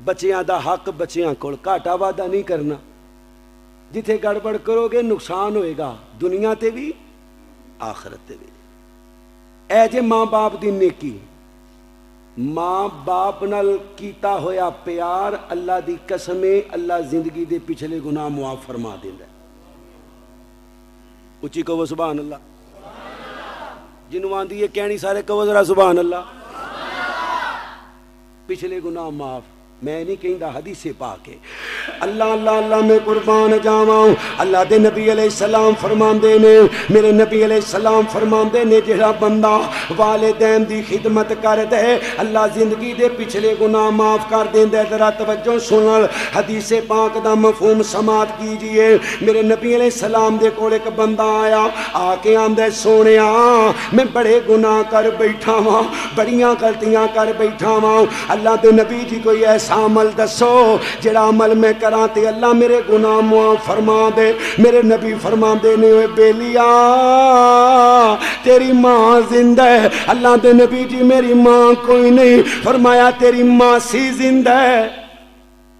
بچیاں دا حق بچیاں کول گھاٹا وعدہ نہیں کرنا جتھے گڑبڑ کرو گے نقصان ہوئے گا دنیا تے بھی آخرت تے بھی اے جے ماں باپ دی نیکی ماں باپ نال کیتا ہویا پیار اللہ دی قسمیں اللہ زندگی دے پچھلے گناہ معاف فرما دیندا اچھی کہو سبحان اللہ جنہوں آندھی یہ کہنی سارے کہو ذرا سبحان اللہ پچھلے گناہ معاف میں نہیں کہیں دا حدیث سے پاک ہے اللہ اللہ اللہ میں قربان جاواں اللہ دے نبی علیہ السلام فرماندے نے میرے نبی علیہ السلام فرماندے نے جہاں بندہ والدین دی خدمت کر دے اللہ زندگی دے پچھلے گناہ معاف کر دیندا ہے ذرا توجہ سنن حدیث پاک دا مفہوم سماعت کیجئے میرے نبی علیہ السلام دے کول ایک بندہ آیا آ کے آندا سونیا میں بڑے گناہ کر بیٹھا ہاں بڑیاں غلطیاں کر بیٹھا ہاں اللہ دے نبی جی کوئی ایسا عمل دسو جڑا عمل میں کراں تے اللہ میرے گناہ معاف فرما دے میرے نبی فرما دے نے اوے بیلیا تیری ماں زندہ ہے اللہ دے نبی جی میری ماں کوئی نہیں فرمایا تیری ماسی زندہ ہے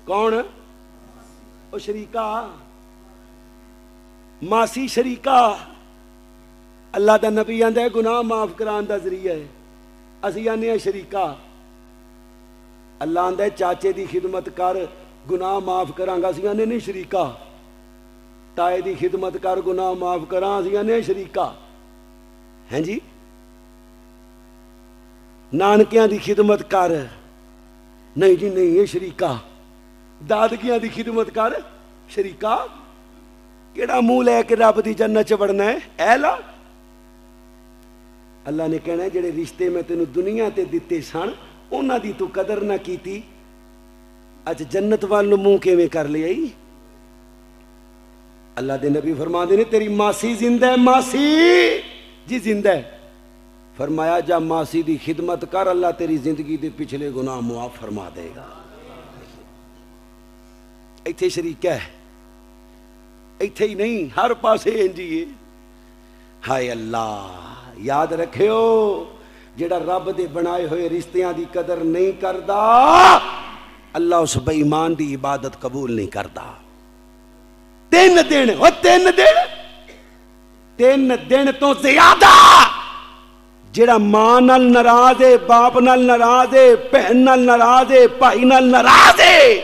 کون او شریکہ ماسی شریکہ اللہ دا نبی آندا ہے گناہ معاف کران دا ذریعہ ہے اسی آنے ہیں شریکہ اللہ آندا ہے چاچے دی خدمت کر گناہ معاف کرانگا اسی آنے نہیں شریکہ تائے دی خدمت کر گناہ معاف کراں اسی آنے ہیں شریکہ ہیں جی نانکیاں دی خدمت کر نہیں جی نہیں یہ شریکہ دادگیاں دی خدمت کر شریکہ کیڑا منہ لے کے رب دی جنت چ وڑنا ہے ایلا اللہ نے کہنا ہے جڑے رشتے میں تینوں دنیا تے دتے سن انہاں دی تو قدر نہ کیتی اج جنت والوں منہ کیویں کر لیا اللہ دے نبی فرما دے نے تیری ماسی زندہ ہے ماسی جی زندہ ہے فرمایا جا ماسی دی خدمت کر اللہ تیری زندگی دے پچھلے گناہ معاف فرما دے گا ایتھے شریک ہے ایتھے ہی نہیں ہر پاسے انجیے ہائے اللہ یاد رکھیو جڑا رب دے بنائے ہوئے رشتیاں دی قدر نہیں کردا اللہ اس بے ایمان دی عبادت قبول نہیں کردا تین دن تو زیادہ جڑا ماں نال ناراض ہے باپ نال ناراض ہے بہن نال ناراض ہے بھائی نال ناراض ہے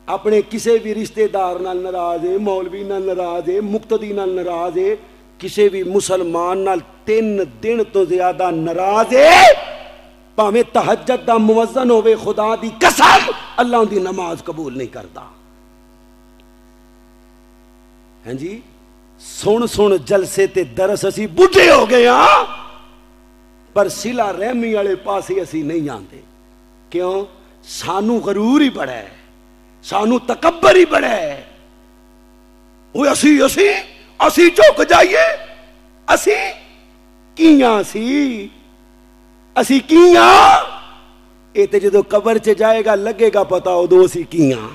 اپنے کسی بھی رشتے دار نال ناراض ہے مولوی نال ناراض ہے مقتدی نال ناراض ہے کسی بھی مسلمان نال 3 دن تو زیادہ ناراض ہے پاویں تہجد دا موذن ہوئے خدا دی قسم اللہ ان دی نماز قبول نہیں کرتا ہیں جی سن جلسے تے درس اسی بڈھے ہو گئے ہاں پر صلہ رحمی والے پاسے اسی نہیں آندے کیوں سانو غرور ہی بڑا ہے سانو تکبر ہی بڑا ہے وہ اسی چوک جائیے اسی کیاں اے تے جدو قبر چ جائے گا لگے گا پتا ادو اسی کیاں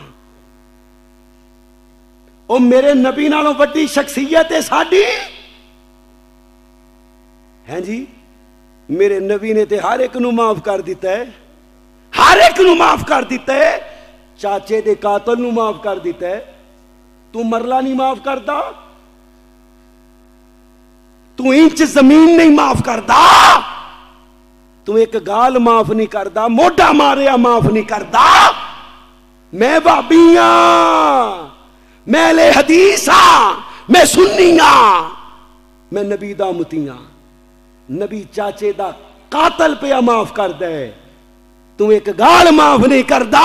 او میرے نبی نالوں بڑی شخصیت ہے ساڈی ہیں جی میرے نبی نے تے ہر ایک نو معاف کر دیتا ہے ہر ایک نو معاف کر دیتا ہے چاچے دے قاتل نو معاف کر دیتا ہے تو مرلا نہیں معاف کرتا تو انچ زمین نہیں معاف کرتا تو ایک گال معاف نہیں کرتا موڈا ماریا معاف نہیں کرتا میں بابیاں میں اہل حدیث ہاں میں سنی ہاں میں نبی دا امتی ہاں نبی چاچے دا قاتل پہ معاف کر دے تو ایک گال معاف نہیں کرتا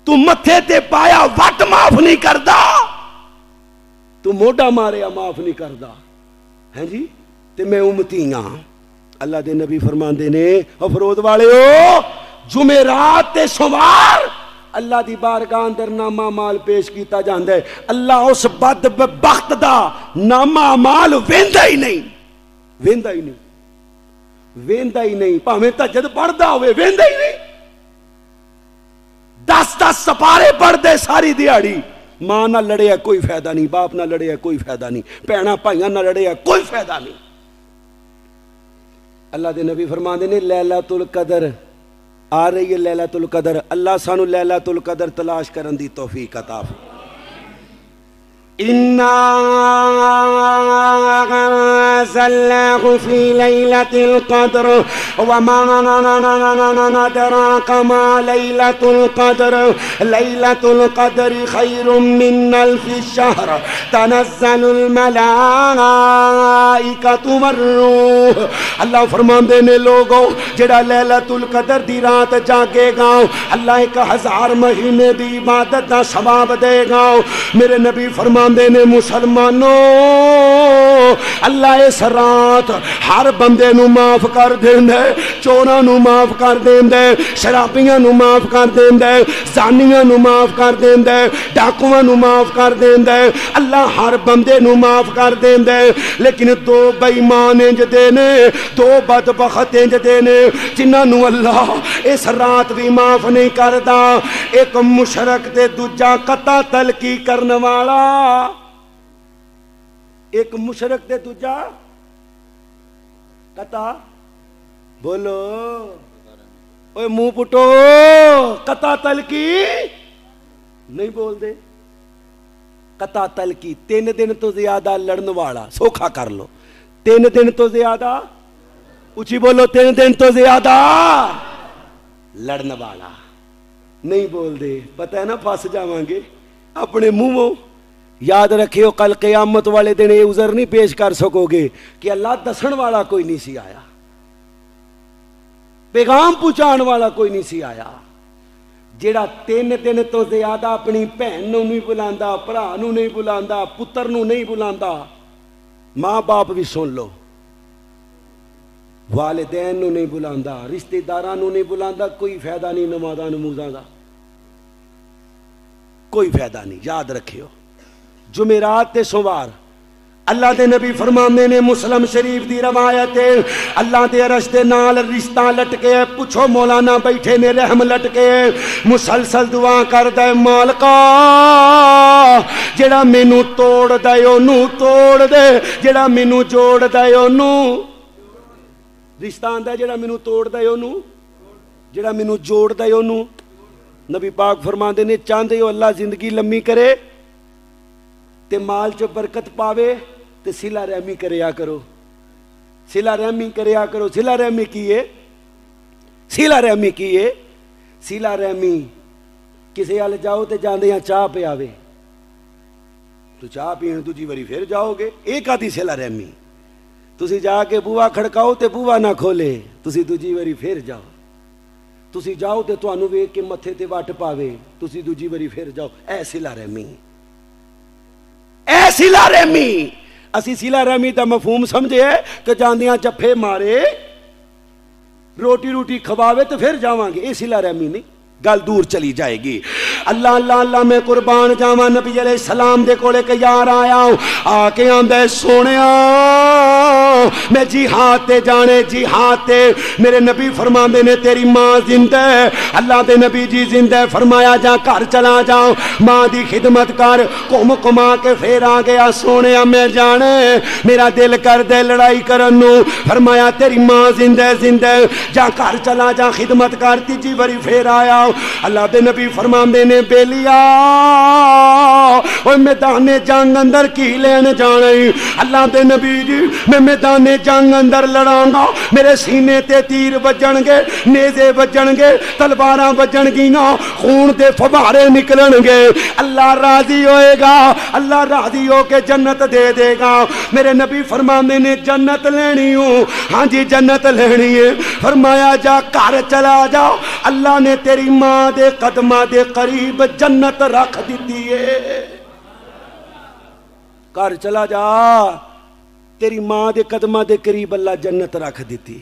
تو متھے تے پایا وٹ معاف نہیں کرتا تو موڈا ماریا معاف نہیں کرتا ہیں جی تے میں امتی ہاں اللہ دے نبی فرماندے نے افرود والے ہو جمعرات تے سوار اللہ دی بارگاہ اندر نامہ مال پیش کیتا جاندا ہے اللہ اس بدبخت دا نامہ مال ویندا ہی نہیں پاویں تہجد پڑھدا ہوئے ویندا ہی نہیں 10 سپارے پڑھ دے ساری دیہاڑی ماں نہ لڑیا کوئی فائدہ نہیں باپ نہ لڑیا کوئی فائدہ نہیں بہناں بھائیاں نہ لڑیا کوئی فائدہ نہیں اللہ دے نبی فرماندے نے لیلۃ القدر آ رہی ہے لیلۃ القدر اللہ سانو لیلۃ القدر تلاش کرن دی توفیق عطا فرمائے أنزلناه في ليلة القدر وما أدراك ما ليلة القدر ليلة القدر خير من ألف شهر تنزل الملائكة والروح. اللہ فرماندے نے لوگوں جڑا لیلۃ القدر دی رات جاگے گا اللہ 1000 مہینے دی عبادت دا ثواب دے گا. میرے نبی فرماندے نے مسلمانوں اللہ اس رات ہر بندے نو معاف کر دیندے, چوراں نو معاف کر دیندے, شرابیاں نو معاف کر دیندے, زانیاں نو معاف کر دیندے, ڈاکواں نو معاف کر دیندے. اللہ ہر بندے نو معاف کر دیندے, لیکن دو بے ایمان انج دے نے, دو بدبخت انج دے نے جنہاں نو اللہ اس رات بھی معاف نہیں کردا. ایک مشرک تے دوجا قطع تلقی کرن والا, ایک مشرک تے دوجا قطع بولو اوے منہ پٹو قطع تلقی نہیں بول دے. قطع تلقی 3 دن تو زیادہ لڑن والا, سوکھا کر لو 3 دن تو زیادہ, اچھی بولو 3 دن تو زیادہ لڑن والا نہیں بول دے. پتہ ہے نا پھنس جاواں گے اپنے منہوں. یاد رکھیو کل قیامت والے دن یہ عذر نہیں پیش کر سکو گے کہ اللہ دسن والا کوئی نہیں سی آیا, پیغام پہنچان والا کوئی نہیں سی آیا. جیڑا 3 دن تو زیادہ اپنی بہن نو نہیں بلاندا, بھرا نو نہیں بلاندا, پتر نو نہیں بلاندا, ماں باپ بھی سن لو, والدین نو نہیں بلاندا, رشتہ داراں نو نہیں بلاندا, کوئی فائدہ نہیں نمازاں نموزاں دا, کوئی فائدہ نہیں. یاد رکھیو جمعرات تے سوار اللہ دے نبی فرماندے نے, مسلم شریف دی روایت ہے, اللہ دے عرش دے نال رشتہ لٹکے, پوچھو مولانا بیٹھے نے رحم لٹکے, مسلسل دعا کردا ہے مالکا جڑا مینوں توڑ دے اونوں توڑ دے, جڑا مینوں جوڑ دے اونوں رشتہ آندا ہے, جڑا مینوں توڑ دے اونوں, جڑا مینوں جوڑ دے اونوں. نبی پاک فرماندے نے چاہندے ہو اللہ زندگی لمبی کرے تے مال چ برکت پاوے تے صلہ رحمی کریا کرو, صلہ رحمی کریا کرو. صلہ رحمی کی ہے, صلہ رحمی کی ہے, صلہ رحمی کسے ال جاؤ تے جاندیاں چاہ پیاوے تو چاہ پین دوجی واری پھر جاؤ گے, ایک آدھی صلہ رحمی. تسی جا کے بوا کھڑکاؤ تے بوا نہ کھولے, تسی دوجی واری پھر جاؤ, تسی جاؤ تے تانوں ویکھ کے متھے تے وٹ پاوے, تسی دوجی واری پھر جاؤ. اے صلہ رحمی, اے صلہ رحمی. اسی صلہ رحمی دا مفہوم سمجھے کہ جاندیاں جفے مارے روٹی روٹی کھواوے تو پھر جاواں گے, اے صلہ رحمی نہیں, گل دور چلی جائے گی. اللہ اللہ اللہ میں قربان جاواں, نبی علیہ السلام دے کولے کہ یار آیا ہوں, آ کے آندا سونیا میں جہاد تے جانے, جہاد تے. میرے نبی فرماندے نے تیری ماں زندہ ہے, اللہ دے نبی جی زندہ ہے. فرمایا جا گھر چلا جاؤ, ماں دی خدمت کر. قوم کما کے پھر آ گیا, سونیا میں جانے میرا دل کر دے لڑائی کرن نو. فرمایا تیری ماں زندہ ہے, زندہ ہے, جا گھر چلا جا خدمت کر. تیجی باری پھر آیا, اللہ دے نبی فرماندے نے بیلیا اوے میدان جنگ اندر کی لین جانا, اللہ دے نبی جی میں میدان جنگ اندر لڑاں گا, میرے سینے تے تیر بجن گے, نیزے بجن گے, تلواراں بجن گیاں, خون دے فوارے نکلن گے. اللہ راضی ہوئے گا, اللہ راضی ہو کے جنت دے دے گا. میرے نبی فرماندے نے جنت لینی ہوں, ہاں جی جنت لینی ہے. فرمایا جا گھر چلا جاؤ, اللہ نے تیری ماں دے قدمہ دے قریب جنت رکھ دیتی ہے. گھر چلا جا, تیری ماں دے قدمہ دے قریب اللہ جنت رکھ دیتی.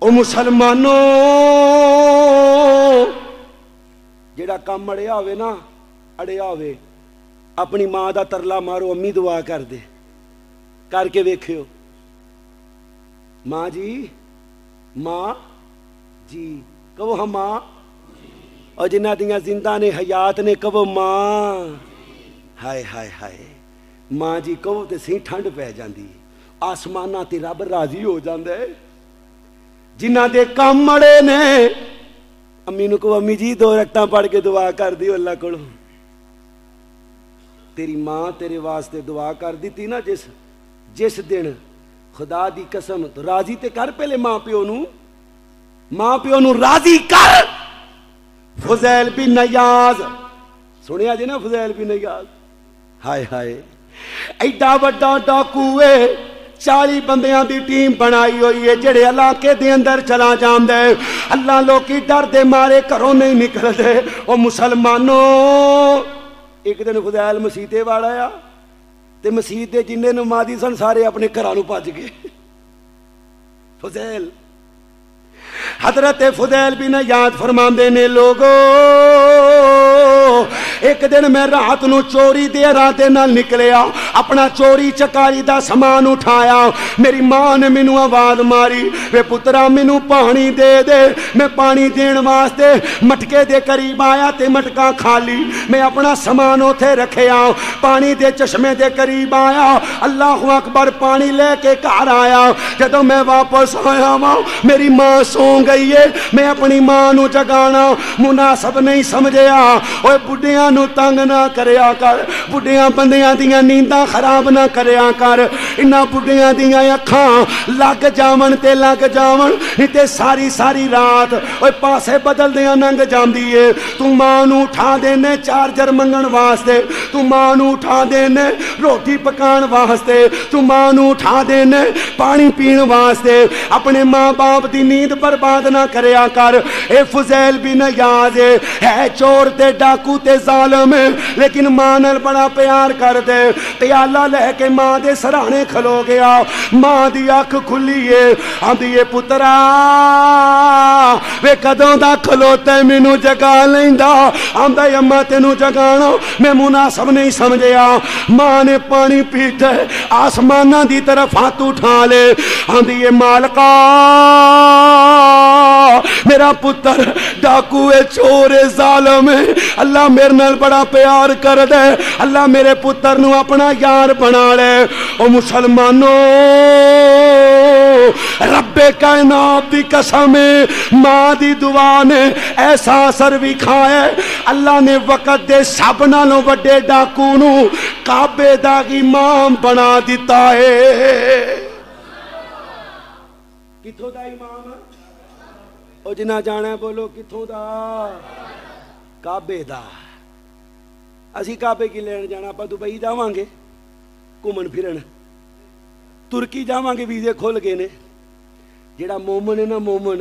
او مسلمانوں جیڑا کام اڑیا ہوئے نا, اڑیا ہوئے اپنی ماں دا ترلا مارو, امی دعا کر دے, کر کے ویکھیو ماں جی, ماں جی کہو ہاں ماں, اور جنہ دیاں زندہ نے حیات نے کہو ماں. ہائے ہائے ہائے, ماں جی کہو تے سی ٹھنڈ پہ جاندی, آسمانہ تے رب راضی ہو جاندے. جنہ دے کام مڑے نے امی نو کہو امی جی 2 رکعتاں پڑھ کے دعا کر دیو اللہ کو. تیری ماں تیرے واسطے دعا کر دیتی نا, جس جس دن خدا دی قسم تو راضی تے کر پہلے ماں پیو نو راضی کر. فضیل بن نیاز سنیا جی نا، فضیل بن نیاز ہائے ہائے ایڈا وڈا ڈاکو ہے، 40 بندیاں دی ٹیم بنائی ہوئی ہے جڑے علاقے دے اندر چلا جاندے. اللہ لوکی ڈر دے مارے گھروں نہیں نکل دے. او مسلمانوں ایک دن فضیل مسیتے والا آیا تے مسیت دے جننے نمازی سن سارے اپنے گھراں نوں بھج گئے. فضیل حضرت فضیل بن نیاز فرماندے نے لوگو ایک دن میں رات نو چوری دے ارادے نال نکلیا، اپنا چوری چکاری دا سامان اٹھایا. میری ماں نے مینوں آواز ماری وے پترا مینوں پانی دے دے. میں پانی دین واسطے مٹکے دے قریب آیا تے مٹکا خالی. میں اپنا سامان اوتھے رکھیا، پانی دے چشمے دے قریب آیا، اللہ اکبر پانی لے کے گھر آیا. جدوں میں واپس آیا وا میری ماں سو گئی ہے. میں اپنی ماں نو جگانا مناسب نہیں سمجھیا. اوے بڈھیاں نو تنگ نہ کریا کر، بڈھیاں بندیاں دیاں نینداں خراب نہ کریا کر. انہاں بڈھیاں دیاں اکھاں لگ جاون تے لگ جاون نہیں تے ساری ساری رات اوے پاسے بدل دیاں لنگ جاندی ہے. تو ماں نو اٹھا دینے چارجر منگن واسطے، تو ماں نو اٹھا دینے روٹی پکان واسطے، تو ماں نو اٹھا دینے پانی پین واسطے. اپنے ماں باپ دی نیند برباد نہ کریا کر. اے فضیل بن نیاز ہے چور تے ڈاکو تے ظالم لیکن ماں نال بڑا پیار کر دے. پیالہ لے کے ماں دے سرانے کھلو گیا. ماں دی اکھ کھلی ہے، آندی اے پترا وے کدوں دا کھلوتے مینوں جگا لیندا. آندا اماں تینوں جگانا میں مناسب نہیں سمجھیا. ماں نے پانی پیتے آسماناں دی طرف ہاتھ اٹھا لے. آندی اے مالکا میرا پتر ڈاکو ہے، چور ہے، ظالم ہے. اللہ میرے نال بڑا پیار کر دے، اللہ میرے پتر نو اپنا یار بنا لے. او مسلمانوں رب کائنات دی قسم ماں دی دعا نے ایسا اثر وکھایا. اللہ نے وقت دے سب نالوں وڈے ڈاکو نو کعبے دا امام بنا دیتا ہے. کتھوں دا امام او جنہ جانا ہے بولو کتھوں دا؟ کعبے دا. اسی کعبے کی لین جانا، آپ دبئی جاواں گے گھومن پھرن، ترکی جاواں گے ویزے کھل گئے نے. جڑا مومن ہے نا مومن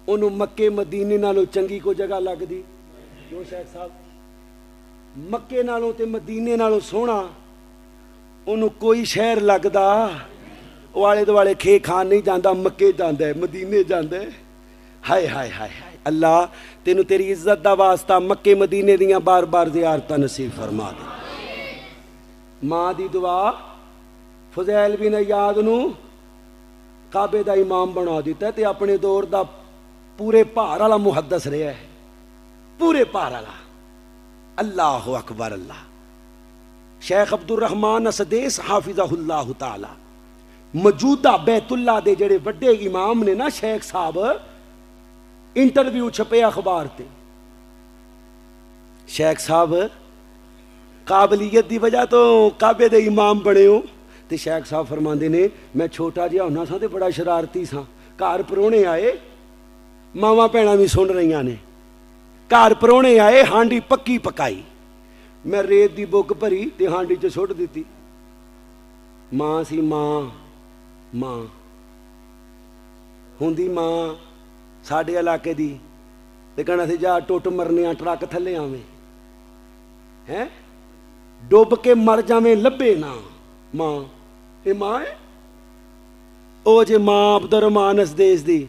انہوں مکے مدینے نالوں چنگی کو جگہ لگ دی. جو شیخ صاحب مکے نالوں تے مدینے نالوں سونا انہوں کوئی شہر لگدا والے دوالے کھے کھان نہیں جاندہ، مکے جاندہ ہے، مدینے جاندہ ہے. ہائے ہائے ہائے ہائے اللہ تینوں تیری عزت دا واسطہ مکے مدینے دیاں بار بار زیارتہ نصیب فرما دے. ماں دی دعا فضیل بن نیاز نو کعبے دا امام بنا دیتا ہے تے اپنے دور دا پورے پہار والا محدث رہا ہے، پورے پہار والا. اللہ اکبر اللہ. شیخ عبد الرحمن اسدیس حافظہ اللہ تعالی موجودہ بیت اللہ دے جڑے وڈے امام نے نا شیخ صاحب، انٹرویو چھپے اخبار تے. شیخ صاحب قابلیت دی وجہ تو کعبے دے امام بنے ہو. تے شیخ صاحب فرماندے نے میں چھوٹا جہا ہونا سا تے بڑا شرارتی سا. گھر پرونے آئے، ماواں بھیناں بھی سن رہیاں نے. گھر پرونے آئے، ہانڈی پکی پکائی، میں ریت دی بک بھری تے ہانڈی چ سٹ دیتی. ماں سی ماں ہوندی ماں ساڈے علاقے دی تے کہنا سی جا ٹوٹ مرنے ٹرک تھلے آویں ہیں ڈوب کے مر جاویں لبے نا. ماں اے ماں ہے او جے ماں عبد الرحمان اسدیس دی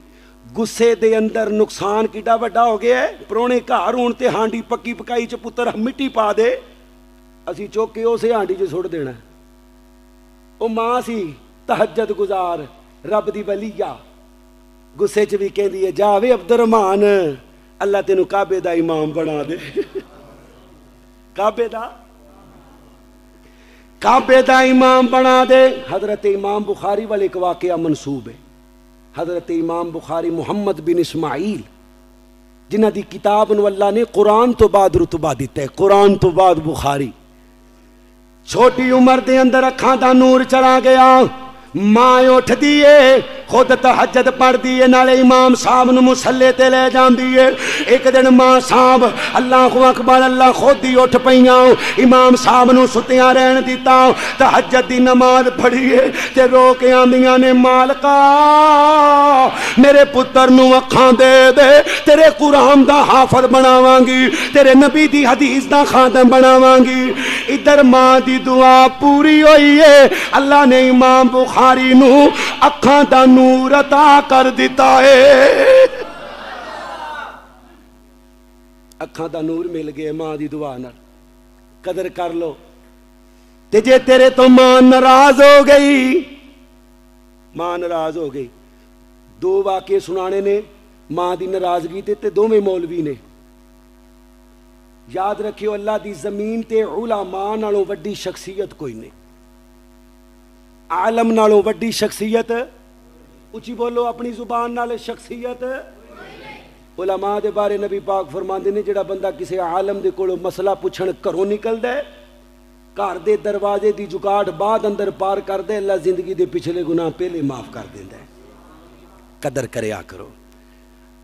گسے دے اندر نقصان کیڈا وڈا ہو گیا ہے. پرونے گھر ہون تے ہانڈی پکی پکائی چ پتر مٹی پا دے، اسی چوک کے اسے ہانڈی چ سٹ دینا. او ماں سی تہجد گزار رب دی ولیہ، گسے چ بھی کہندی ہے جاوے عبد الرحمان اللہ تینوں کعبے دا امام بنا دے. کعبے دا امام بنا دے. حضرت امام بخاری والے ایک واقعہ منسوب ہے. حضرت امام بخاری محمد بن اسماعیل جنہ دی کتاب نو اللہ نے قرآن تو بعد رتبہ دیتا ہے، قرآن تو بعد بخاری. چھوٹی عمر دے اندر اکھاں دا نور چلا گیا، ماں اٹھ دیئے خود تہجد پڑھ دیئے، نالے امام صاحب نو مسلے تے لے جان دیئے۔ ایک دن ماں صاحب اللہ اکبر اللہ خود ہی اٹھ پئیاں، امام صاحب نو ستیاں رہن دیتا، تہجد دی نماز پڑھیے تے رو کے آندیاں نے مالکا میرے پتر نو اکھاں دے دے، تیرے قرآن دا حافظ بناواں گی، تیرے نبی دی حدیث دا خادم بناواں گی۔ ادھر ماں دی دعا پوری ہوئی ہے، اللہ نے امام بخاری نو اکھاں دا نور عطا کر دیتا ہے۔ اکھاں دا نور مل گئے ماں دی دعا نال، قدر کر لو۔ تے جے تیرے تو ماں ناراض ہو گئی، ماں ناراض ہو گئی، دو واقعے سنانے نے ماں دی ناراضگی تے دوویں مولوی نے۔ یاد رکھیو اللہ دی زمین تے علماء نالوں وڈی شخصیت کوئی نہیں، عالم نالوں وڈی شخصیت، اچھی بولو اپنی زبان نال، شخصیت علماء دے بارے نبی پاک فرماندے نے جڑا بندہ کسی عالم دے کولوں مسئلہ پوچھن گھروں نکل دے، گھر دے دروازے دی جگاٹ بعد اندر پار کر دے، اللہ زندگی دے پچھلے گناہ پہلے معاف کر دیندا ہے۔ قدر کریا کرو،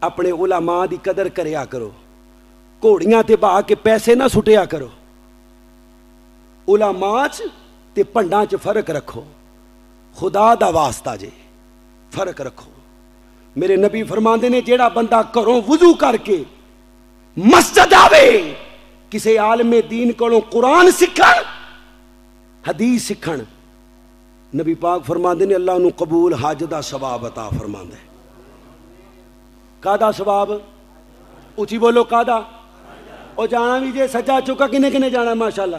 اپنے علماء دی قدر کریا کرو، گھوڑیاں تے بہا کے پیسے نہ سٹیا کرو، علماء تے پنڈاں چ فرق رکھو، خدا دا واسطہ جے فرق رکھو۔ میرے نبی فرماندے نے جیڑا بندہ گھروں وضو کر کے مسجد آوے کسی عالم دین کولوں قرآن سکھن حدیث سکھن، نبی پاک فرماندے نے اللہ انہوں قبول حج دا ثواب عطا فرماندے۔ کادا ثواب؟ اچھی بولو کادا؟ او جانا بھی جے سجا چکا کنے کنے جانا ہے ماشاءاللہ؟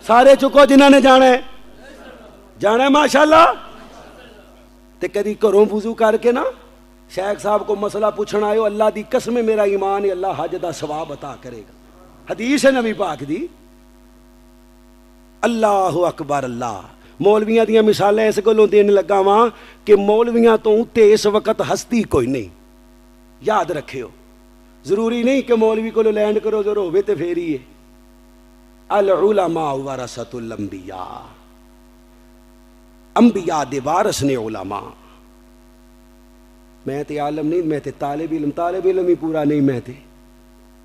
سارے چکو جنہاں نے جانا ہے، جانا ہے ماشاءاللہ۔ تے کدی گھروں وضو کر کے نا شیخ صاحب کو مسئلہ پوچھنا آئے، اللہ دی قسم میرا ایمان ہے اللہ حج دا ثواب عطا کرے گا، حدیث ہے نبی پاک دی۔ اللہ اکبر اللہ۔ مولویاں دیاں مثالیں اس گلوں دین لگا وہاں کہ مولویاں تو اتے اس وقت ہستی کوئی نہیں، یاد رکھیو، ضروری نہیں کہ مولوی کو لینڈ کرو ضرور ہوئے تے پھیری ہے۔ العلماء ورثۃ الانبیاء، انبیاء دے وارث نے علماء۔ میں تے عالم نہیں، میں تے طالب علم ہی پورا نہیں، میں تے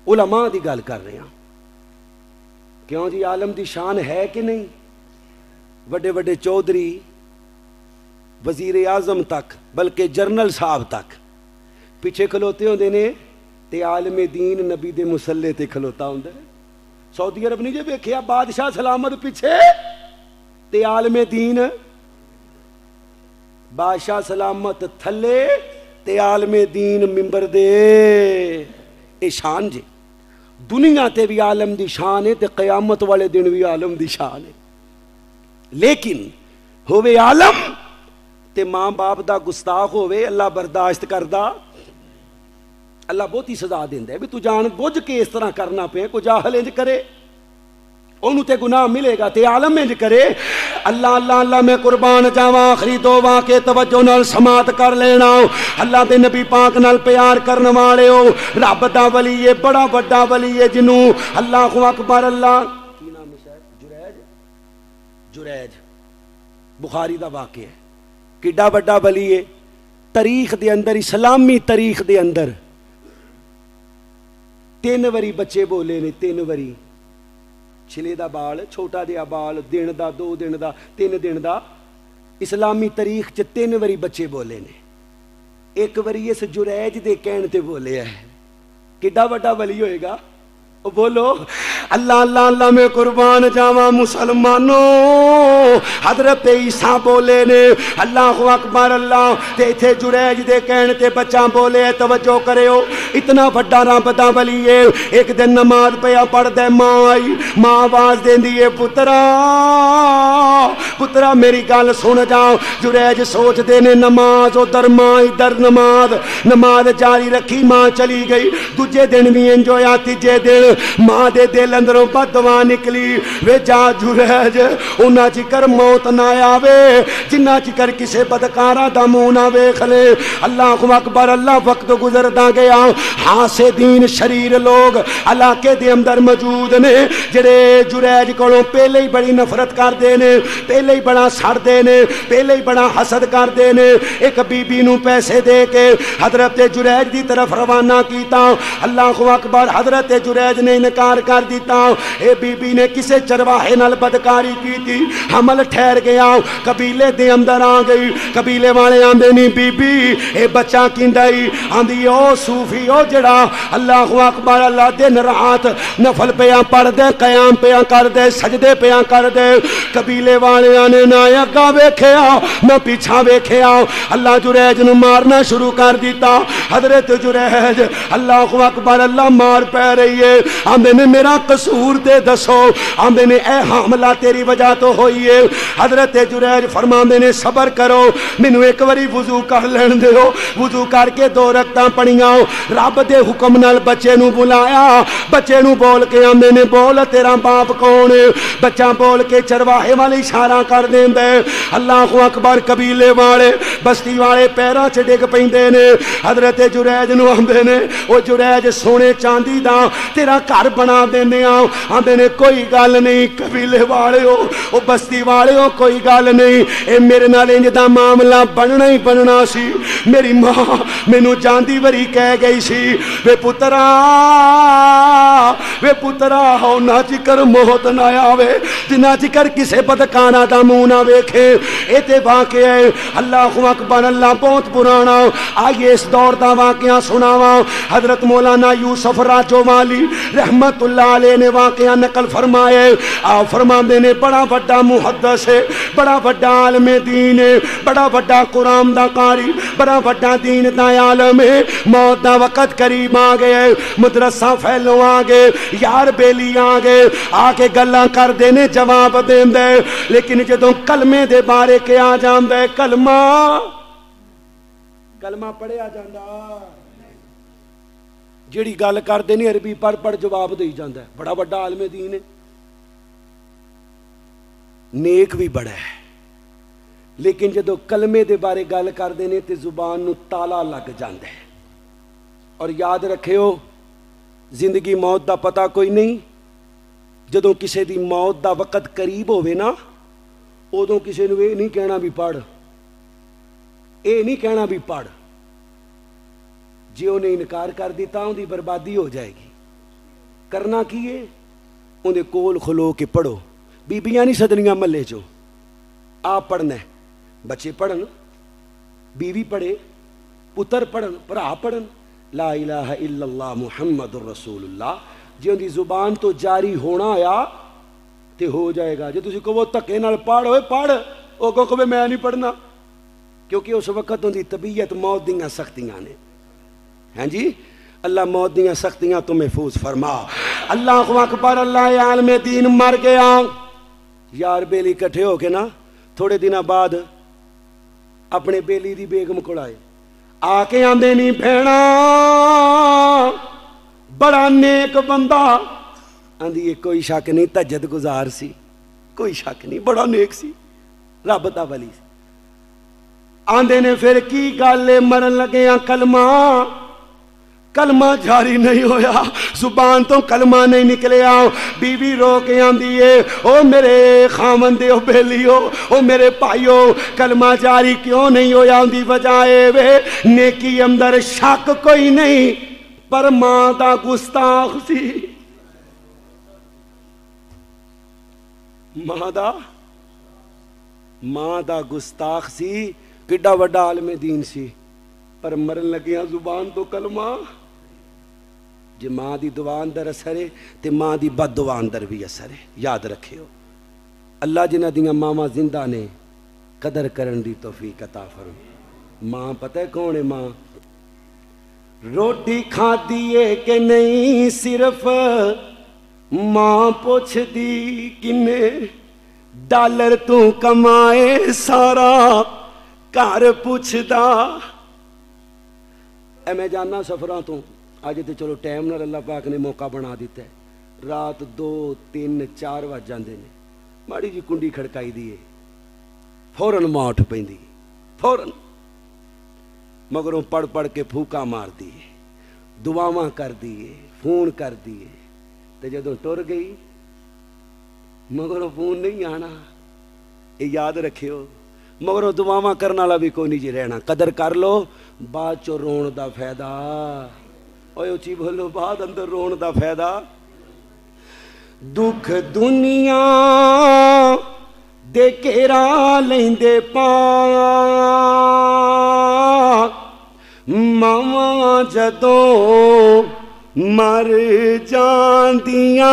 علماء دی گل کر رہے ہیں۔ کیوں جی عالم دی شان ہے کہ نہیں؟ وڈے وڈے چودھری وزیر اعظم تک بلکہ جنرل صاحب تک پیچھے کھلوتے ہوندے نے تے عالم دین نبی دے مسلے تے کھلوتا ہوندے۔ سعودی عرب نہیں جے ویکھیا بادشاہ سلامت پیچھے تے عالم دین، بادشاہ سلامت تھلے تے عالم دین ممبر دے۔ اے شان جے دنیا تے بھی عالم دی شان ہے تے قیامت والے دن بھی عالم دی شان ہے۔ لیکن ہوئے عالم تے ماں باپ دا گستاخ ہوئے، اللہ برداشت کردہ، اللہ بہت ہی سزا دیندہ ہے بھی تو جان بوجھ کے اس طرح کرنا پہ، کو جاہل انج کرے انہوں تے گناہ ملے گا، تے عالم انج کرے۔ اللہ اللہ اللہ میں قربان جاواں، آخری دو واقعے توجہ نال سماعت کر لینا۔ اللہ دے نبی پاک نال پیار کرنے والے ہو، رب دا ولی ہے، بڑا بڑا ولی ہے جنوں اللہ اکبر اللہ کی نام ہے شاید جریج بخاری دا واقعہ ہے، کڈا بڑا ولی ہے۔ تاریخ دے اندر، اسلامی تاریخ دے اندر 3 وری بچے بولے نے، 3 وری، چھلے دا بال، چھوٹا دیا بال، دن دا، 2 دن دا، 3 دن دا، اسلامی تاریخ چ 3 وری بچے بولے نے۔ ایک وری اس جریج دے کہن تے بولے ہے، کڈا بڑا ولی ہوئے گا؟ بولو اللہ اللہ اللہ میں قربان جاواں مسلمانوں، حضرت عیسیٰ بولے نے اللہ اکبر اللہ، تے ایتھے جریج دے کہن تے بچہ بولے، توجہ کریو، اتنا بڑا رب دا ولی ہے۔ ایک دن نماز پیا پڑھ دے، ماں آئی، ماں آواز دیندی ہے پترا پترا میری گل سن جاؤ۔ جریج سوچ دے نے نماز ادھر ماں ادھر نماز، نماز جاری رکھی، ماں چلی گئی۔ دوجے دن بھی انج ہویا، تیجے دن ماں دے دل اندروں بد دعا نکلی وے جا جریج انہاں چکر موت نہ آوے جنہ چکر کسے بدکارا دا منہ نہ ویکھ لے اللہ اکبر اللہ وقت گزردا گیا حاسدین شریر لوگ علاقے دے اندر موجود نے جڑے جریج کولوں پہلے ہی بڑی نفرت کردے نے پہلے ہی بڑا سڑدے نے پہلے ہی بڑا حسد کردے نے ایک بی بی نو پیسے دے کے حضرت جریج دی طرف روانہ کیتا اللہ اکبر حضرت جریج نے انکار کر دیتا اے بی بی نے کسے چرواہے نال بدکاری کی تھی حمل ٹھہر گیا قبیلے دے اندر آ گئی قبیلے والے آندے نہیں بی بی اے بچہ کیندائی آندی او صوفی او جڑا اللہ اکبر اللہ دن رات نفل پیاں پڑھ دے قیام پیاں کر دے سجدے پیاں کر دے قبیلے والے آنے نہ اگا ویکھیا نہ پیچھا ویکھیا اللہ جریج نو مارنا شروع کر دیتا حضرت جریج اللہ اکبر اللہ مار پہ رہی ہے آندے نے میرا قصور دے دسو آندے نے اے حاملہ تیری وجہ تو ہوئی ہے حضرت جریج فرماندے نے صبر کرو مینوں ایک واری وضو کر لین دیو وضو کر کے 2 رکعتاں پڑھیاں رب دے حکم نال بچے نو بلایا بچے نو بول کے آندے نے بول تیرا باپ کون ہے بچہ بول کے چرواہے والے اشارہ کر دیندے اللہ اکبر قبیلے والے بستی والے پیراں چ ڈگ پیندے نے حضرت جریج نو آندے نے او جریج سونے چاندی دا تیرا گھر بنا دیندے آندے نے کوئی گل نہیں قبیلے والے او بستی والے ہو کوئی گل نہیں اے میرے نال انج دا معاملہ بننا ہی بننا سی میری ماں مینوں جاندی وری کہہ گئی سی وے پترا ہونا چکر موت نہ آوے جنہ چکر کسے بدکانا دا منہ نہ ویکھے اے تے واقعہ ہے اللہ اکبر اللہ بہت پرانا آئیے اس دور دا واقعہ سناواں حضرت مولانا یوسف راجو والی رحمت اللہ علیہ نے واقعہ نقل فرمائے فرماندے نے بڑا بڑا محدث ہے بڑا بڑا عالم دین ہے بڑا بڑا قرآن دا قاری بڑا بڑا دین دا عالم ہے موت دا وقت قریب آ گئے مدرسہ پھیلو آ گئے یار بیلی آ گئے آ کے گلاں کر دینے جواب دین دے لیکن جدوں کلمے دے بارے کیا جان دے کلمہ پڑھیا جاندا جیڑی گل کر دینی عربی پڑھ جواب دے جاندا ہے بڑا بڑا عالم دین ہے نیک بھی بڑا ہے لیکن جدو کلمے دے بارے گل کر دینے تے زبان نو تالا لگ جاندا ہے اور یاد رکھیو زندگی موت دا پتہ کوئی نہیں جدو کسے دی موت دا وقت قریب ہوئے نا ادوں کسے نو اے نہیں کہنا بھی پڑھ اے نہیں کہنا بھی پڑھ جی انہیں انکار کر دیتا ان دی بربادی ہو جائے گی کرنا کیے انہیں کول کھلو کے پڑھو بیبیاں نہیں سدنیاں ملے جو آپ پڑھنا ہے بچے پڑھن بیوی پڑھے پتر پڑھن بھرا پڑھن لا الہ الا اللہ محمد رسول اللہ جی ان دی زبان تو جاری ہونا آیا تے ہو جائے گا جی تسی کو وہ تکے نال پڑھ ہوئے پڑھ او کو میں نہیں پڑھنا کیونکہ اس وقت ان دی طبیعت موت دیاں سختیاں نے ہاں جی اللہ موت دیاں سختیاں تو محفوظ فرما اللہ اکبر اللہ عالم دین مر گیا یار بیلی کٹھے ہو کے نا تھوڑے دنوں بعد اپنے بیلی دی بیگم کو آئے آ کے آندے نہیں بھیڑا بڑا نیک بندہ آندھی کوئی شک نہیں تہجد گزار سی کوئی شک نہیں بڑا نیک سی رب دا ولی سی آندے نے پھر کی گل مرن لگے کلمہ جاری نہیں ہویا زبان تو کلمہ نہیں نکلیا بیوی رو کے آندی ہے او میرے خامندے او بیلیو او میرے بھائیو کلمہ جاری کیوں نہیں ہویا ان دی وجہ وے نیکی اندر شک کوئی نہیں پر ماں دا گستاخ سی ماں دا گستاخ سی کڈا وڈا عالم دین سی پر مرن لگیاں زبان تو کلمہ جی ماں دی دعا اندر اثر ہے تے ماں دی بد دعا اندر بھی اثر ہے یاد رکھیو اللہ جنہ دیاں ماما زندہ نے قدر کرن دی توفیق عطا فرما ماں پتہ ہے کون ہے ماں روٹی کھا دیے کہ نہیں صرف ماں پوچھ دی کنے ڈالر تو کمائے سارا گھر پوچھدا اے میں جاننا سفراں تو آج تے چلو ٹائم نال اللہ پاک نے موقع بنا دیتا ہے رات 2 3 4 وج جاندے نے ماڑی جی کنڈی کھڑکائی دیے فوراً ماں اٹھ پیندی فوراً مگروں پڑھ پڑھ کے پھوکا مار دیے دعاواں کر دیے فون کر دیے تے جدوں ٹر گئی مگروں فون نہیں آنا یہ یاد رکھیو مگروں دعاواں کرنے والا بھی کوئی نہیں جی رہنا قدر کر لو بعد چو رون دا فائدہ اوے اچھی بولو بعد اندر رون دا فائدہ دکھ دنیا دے کیرا لیندے پا ماواں جدوں مر جاندیاں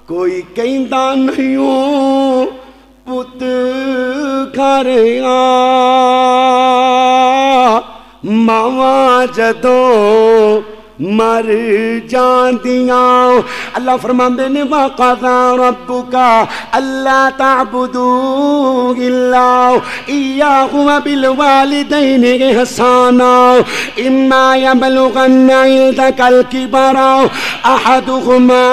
کوئی کہندا نہیں پت گھر آ ماواں جدوں مر جاندیاں اللہ فرماندے نے وَقَضَىٰ رَبُّكَ أَلَّا تَعْبُدُوا إِلَّا إِيَّاهُ وَبِالْوَالِدَيْنِ إِحْسَانًا إِمَّا يَبْلُغَنَّ عِندَكَ الْكِبَرَ أَحَدُهُمَا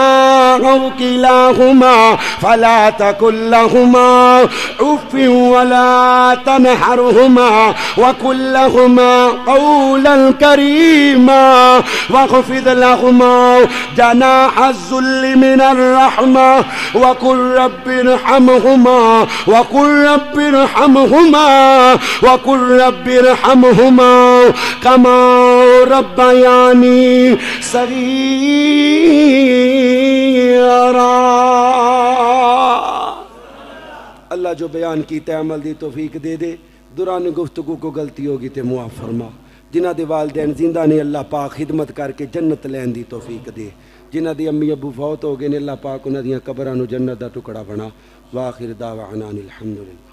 أَوْ كِلَاهُمَا فَلَا تَقُل لَّهُمَا أُفٍّ وَلَا تَنْهَرْهُمَا وَقُل لَّهُمَا قَوْلًا كَرِيمًا واخفض لهما جناح الذل من الرحمة وقل رب ارحمهما كما ربياني صغيرا اللہ جو بیان کیتا ہے عمل دی توفیق دے دے دوران گفتگو کو غلطی ہوگی تے معاف فرما جنہ دے والدین زندہ نے اللہ پاک خدمت کر کے جنت لین دی توفیق دے جنہ دی امی ابو فوت ہو گئے نے اللہ پاک انہاں دیاں قبراں نو جنت دا ٹکڑا بنا وآخر دعوانا الحمدللہ